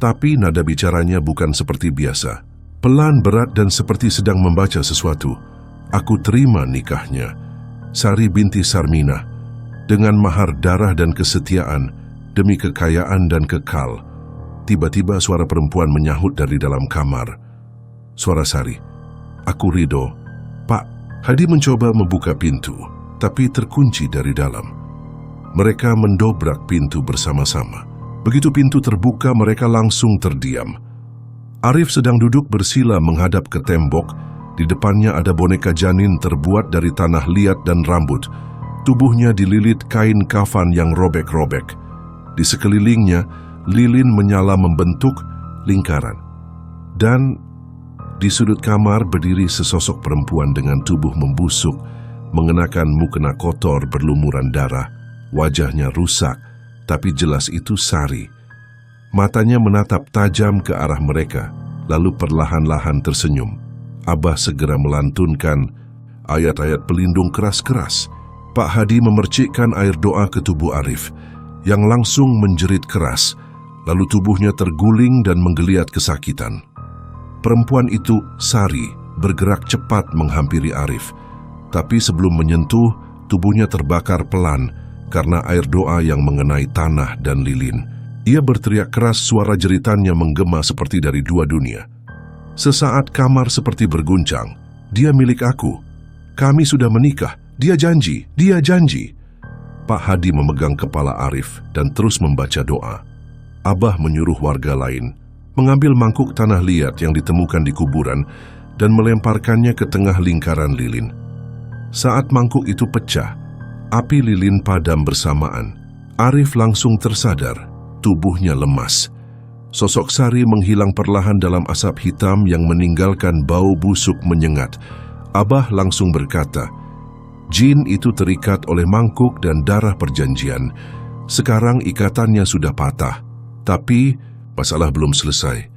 Tapi nada bicaranya bukan seperti biasa. Pelan, berat, dan seperti sedang membaca sesuatu. Aku terima nikahnya. Sari binti Sarminah. Dengan mahar darah dan kesetiaan, demi kekayaan dan kekal. Tiba-tiba suara perempuan menyahut dari dalam kamar. Suara Sari. Aku ridho. Pak, Hadi mencoba membuka pintu, tapi terkunci dari dalam. Mereka mendobrak pintu bersama-sama. Begitu pintu terbuka, mereka langsung terdiam. Arif sedang duduk bersila menghadap ke tembok. Di depannya ada boneka janin terbuat dari tanah liat dan rambut. Tubuhnya dililit kain kafan yang robek-robek. Di sekelilingnya, lilin menyala membentuk lingkaran. Dan di sudut kamar berdiri sesosok perempuan dengan tubuh membusuk, mengenakan mukena kotor berlumuran darah. Wajahnya rusak, tapi jelas itu Sari. Matanya menatap tajam ke arah mereka, lalu perlahan-lahan tersenyum. Abah segera melantunkan ayat-ayat pelindung keras-keras. Pak Hadi memercikkan air doa ke tubuh Arif, yang langsung menjerit keras, lalu tubuhnya terguling dan menggeliat kesakitan. Perempuan itu, Sari, bergerak cepat menghampiri Arif. Tapi sebelum menyentuh, tubuhnya terbakar pelan karena air doa yang mengenai tanah dan lilin. Ia berteriak keras, suara jeritannya menggema seperti dari dua dunia. Sesaat kamar seperti berguncang. Dia milik aku. Kami sudah menikah. Dia janji, dia janji. Pak Hadi memegang kepala Arif dan terus membaca doa. Abah menyuruh warga lain mengambil mangkuk tanah liat yang ditemukan di kuburan dan melemparkannya ke tengah lingkaran lilin. Saat mangkuk itu pecah, api lilin padam bersamaan. Arif langsung tersadar, tubuhnya lemas. Sosok Sari menghilang perlahan dalam asap hitam yang meninggalkan bau busuk menyengat. Abah langsung berkata, "Jin itu terikat oleh mangkuk dan darah perjanjian. Sekarang ikatannya sudah patah. Tapi masalah belum selesai."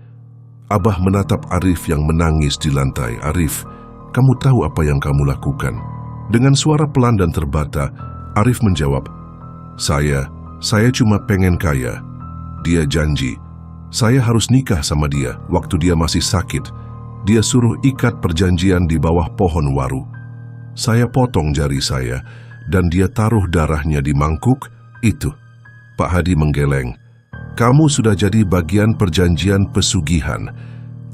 Abah menatap Arif yang menangis di lantai. "Arif, kamu tahu apa yang kamu lakukan?" Dengan suara pelan dan terbata, Arif menjawab, Saya cuma pengen kaya. Dia janji. Saya harus nikah sama dia waktu dia masih sakit. Dia suruh ikat perjanjian di bawah pohon waru. Saya potong jari saya dan dia taruh darahnya di mangkuk itu." Pak Hadi menggeleng. "Kamu sudah jadi bagian perjanjian pesugihan,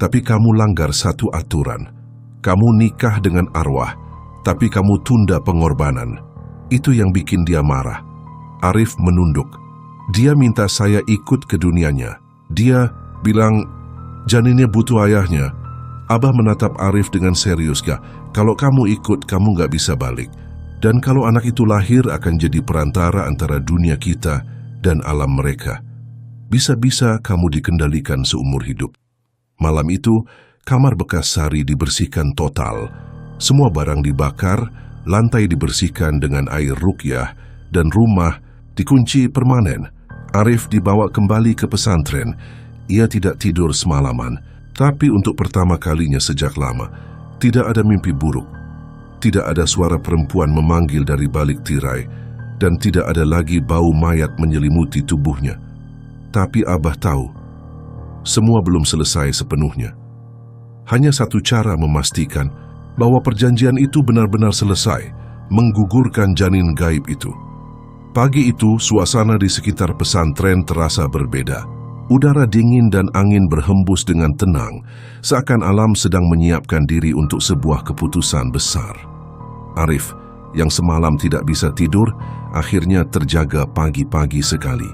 tapi kamu langgar satu aturan. Kamu nikah dengan arwah, tapi kamu tunda pengorbanan." Itu yang bikin dia marah. Arif menunduk. Dia minta saya ikut ke dunianya. Dia bilang janinnya butuh ayahnya. Abah menatap Arif dengan serius. "Gak, kalau kamu ikut, kamu gak bisa balik. Dan kalau anak itu lahir akan jadi perantara antara dunia kita dan alam mereka. Bisa-bisa kamu dikendalikan seumur hidup." Malam itu, kamar bekas Sari dibersihkan total. Semua barang dibakar, lantai dibersihkan dengan air ruqyah, dan rumah dikunci permanen. Arif dibawa kembali ke pesantren. Ia tidak tidur semalaman, tapi untuk pertama kalinya sejak lama, tidak ada mimpi buruk. Tidak ada suara perempuan memanggil dari balik tirai, dan tidak ada lagi bau mayat menyelimuti tubuhnya. Tapi Abah tahu, semua belum selesai sepenuhnya. Hanya satu cara memastikan bahwa perjanjian itu benar-benar selesai, menggugurkan janin gaib itu. Pagi itu, suasana di sekitar pesantren terasa berbeda. Udara dingin dan angin berhembus dengan tenang, seakan alam sedang menyiapkan diri untuk sebuah keputusan besar. Arif, yang semalam tidak bisa tidur, akhirnya terjaga pagi-pagi sekali.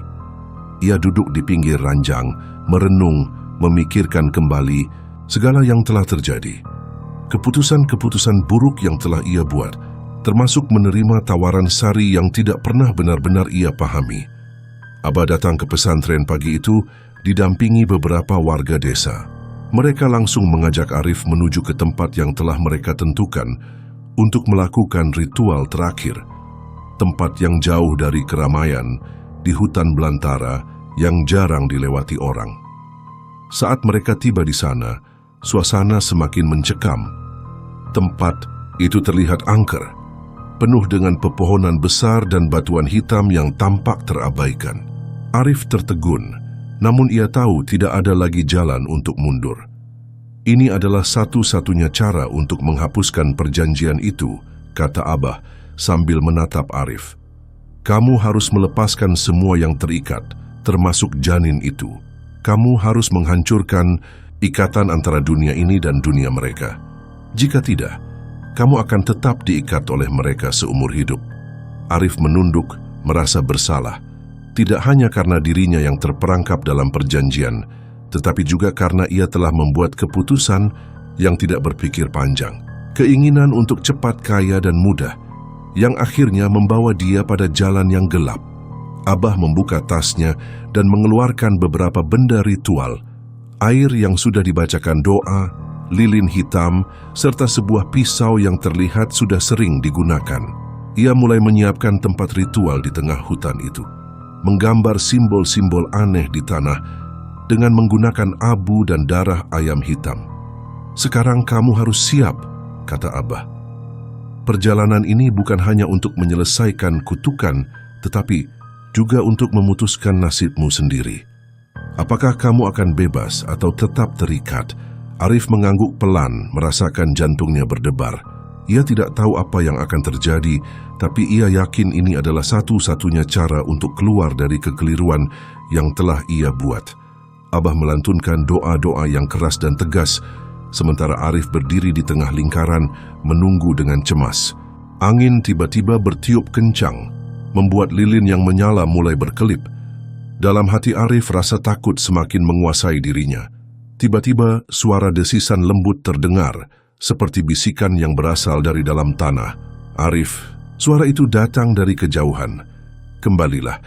Ia duduk di pinggir ranjang, merenung, memikirkan kembali segala yang telah terjadi. Keputusan-keputusan buruk yang telah ia buat, termasuk menerima tawaran Sari yang tidak pernah benar-benar ia pahami. Abah datang ke pesantren pagi itu didampingi beberapa warga desa. Mereka langsung mengajak Arif menuju ke tempat yang telah mereka tentukan untuk melakukan ritual terakhir. Tempat yang jauh dari keramaian, di hutan belantara yang jarang dilewati orang. Saat mereka tiba di sana, suasana semakin mencekam. Tempat itu terlihat angker, penuh dengan pepohonan besar dan batuan hitam yang tampak terabaikan. Arif tertegun, namun ia tahu tidak ada lagi jalan untuk mundur. Ini adalah satu-satunya cara untuk menghapuskan perjanjian itu, kata Abah sambil menatap Arif. Kamu harus melepaskan semua yang terikat, termasuk janin itu. Kamu harus menghancurkan ikatan antara dunia ini dan dunia mereka. Jika tidak, kamu akan tetap diikat oleh mereka seumur hidup. Arif menunduk, merasa bersalah. Tidak hanya karena dirinya yang terperangkap dalam perjanjian, tetapi juga karena ia telah membuat keputusan yang tidak berpikir panjang. Keinginan untuk cepat kaya dan mudah, yang akhirnya membawa dia pada jalan yang gelap. Abah membuka tasnya dan mengeluarkan beberapa benda ritual, air yang sudah dibacakan doa, lilin hitam, serta sebuah pisau yang terlihat sudah sering digunakan. Ia mulai menyiapkan tempat ritual di tengah hutan itu, menggambar simbol-simbol aneh di tanah dengan menggunakan abu dan darah ayam hitam. Sekarang kamu harus siap, kata Abah. Perjalanan ini bukan hanya untuk menyelesaikan kutukan, tetapi juga untuk memutuskan nasibmu sendiri. Apakah kamu akan bebas atau tetap terikat? Arif mengangguk pelan, merasakan jantungnya berdebar. Ia tidak tahu apa yang akan terjadi, tapi ia yakin ini adalah satu-satunya cara untuk keluar dari kekeliruan yang telah ia buat. Abah melantunkan doa-doa yang keras dan tegas, sementara Arif berdiri di tengah lingkaran menunggu dengan cemas. Angin tiba-tiba bertiup kencang, membuat lilin yang menyala mulai berkelip. Dalam hati Arif, rasa takut semakin menguasai dirinya. Tiba-tiba suara desisan lembut terdengar, seperti bisikan yang berasal dari dalam tanah. "Arif," suara itu datang dari kejauhan. "Kembalilah,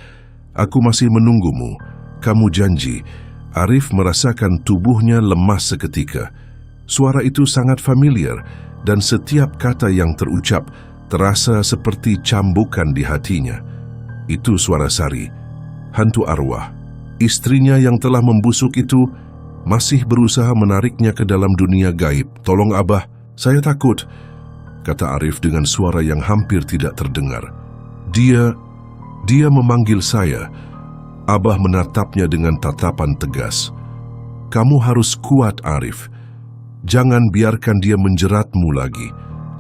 aku masih menunggumu. Kamu janji." Arif merasakan tubuhnya lemas seketika. Suara itu sangat familiar, dan setiap kata yang terucap terasa seperti cambukan di hatinya. Itu suara Sari, hantu arwah. Istrinya yang telah membusuk itu masih berusaha menariknya ke dalam dunia gaib. "Tolong Abah, saya takut," kata Arif dengan suara yang hampir tidak terdengar. Dia memanggil saya." Abah menatapnya dengan tatapan tegas. "Kamu harus kuat, Arif. Jangan biarkan dia menjeratmu lagi.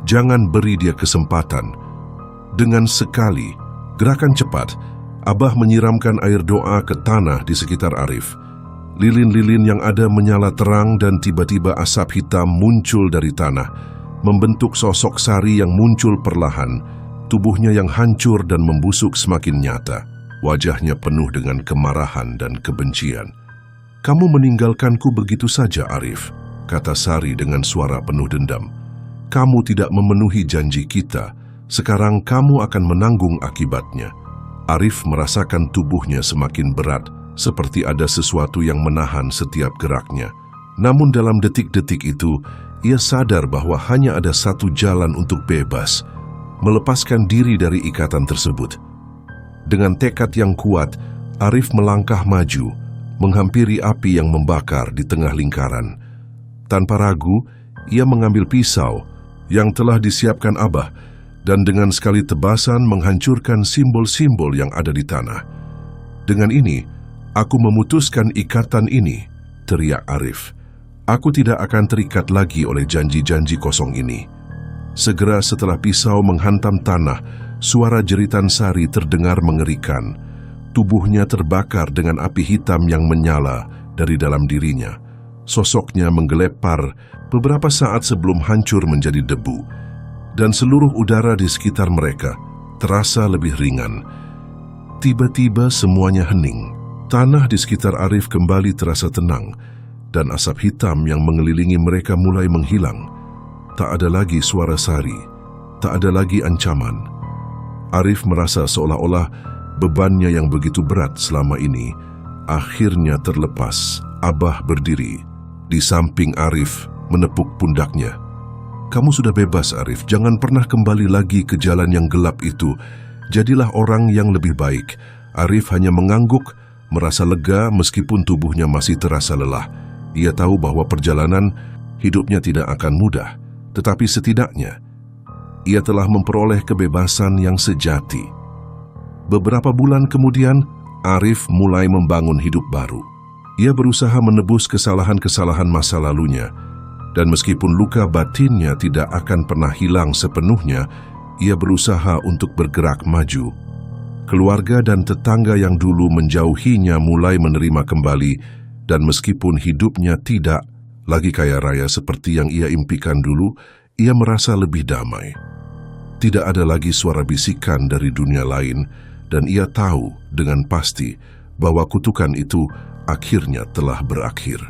Jangan beri dia kesempatan." Dengan sekali, gerakan cepat, Abah menyiramkan air doa ke tanah di sekitar Arif. Lilin-lilin yang ada menyala terang dan tiba-tiba asap hitam muncul dari tanah, membentuk sosok Sari yang muncul perlahan. Tubuhnya yang hancur dan membusuk semakin nyata. Wajahnya penuh dengan kemarahan dan kebencian. "Kamu meninggalkanku begitu saja, Arif," kata Sari dengan suara penuh dendam. "Kamu tidak memenuhi janji kita. Sekarang kamu akan menanggung akibatnya." Arif merasakan tubuhnya semakin berat, seperti ada sesuatu yang menahan setiap geraknya. Namun dalam detik-detik itu, ia sadar bahwa hanya ada satu jalan untuk bebas, melepaskan diri dari ikatan tersebut. Dengan tekad yang kuat, Arif melangkah maju, menghampiri api yang membakar di tengah lingkaran. Tanpa ragu, ia mengambil pisau yang telah disiapkan Abah dan dengan sekali tebasan menghancurkan simbol-simbol yang ada di tanah. "Dengan ini, aku memutuskan ikatan ini," teriak Arif. "Aku tidak akan terikat lagi oleh janji-janji kosong ini." Segera setelah pisau menghantam tanah, suara jeritan Sari terdengar mengerikan. Tubuhnya terbakar dengan api hitam yang menyala dari dalam dirinya. Sosoknya menggelepar beberapa saat sebelum hancur menjadi debu, dan seluruh udara di sekitar mereka terasa lebih ringan. Tiba-tiba semuanya hening. Tanah di sekitar Arif kembali terasa tenang, dan asap hitam yang mengelilingi mereka mulai menghilang. Tak ada lagi suara Sari, tak ada lagi ancaman. Arif merasa seolah-olah bebannya yang begitu berat selama ini akhirnya terlepas. Abah berdiri di samping Arif, menepuk pundaknya. "Kamu sudah bebas, Arif. Jangan pernah kembali lagi ke jalan yang gelap itu. Jadilah orang yang lebih baik." Arif hanya mengangguk, merasa lega meskipun tubuhnya masih terasa lelah. Ia tahu bahwa perjalanan hidupnya tidak akan mudah, tetapi setidaknya ia telah memperoleh kebebasan yang sejati. Beberapa bulan kemudian, Arif mulai membangun hidup baru. Ia berusaha menebus kesalahan-kesalahan masa lalunya, dan meskipun luka batinnya tidak akan pernah hilang sepenuhnya, ia berusaha untuk bergerak maju. Keluarga dan tetangga yang dulu menjauhinya mulai menerima kembali, dan meskipun hidupnya tidak lagi kaya raya seperti yang ia impikan dulu, ia merasa lebih damai. Tidak ada lagi suara bisikan dari dunia lain, dan ia tahu dengan pasti bahwa kutukan itu akhirnya telah berakhir.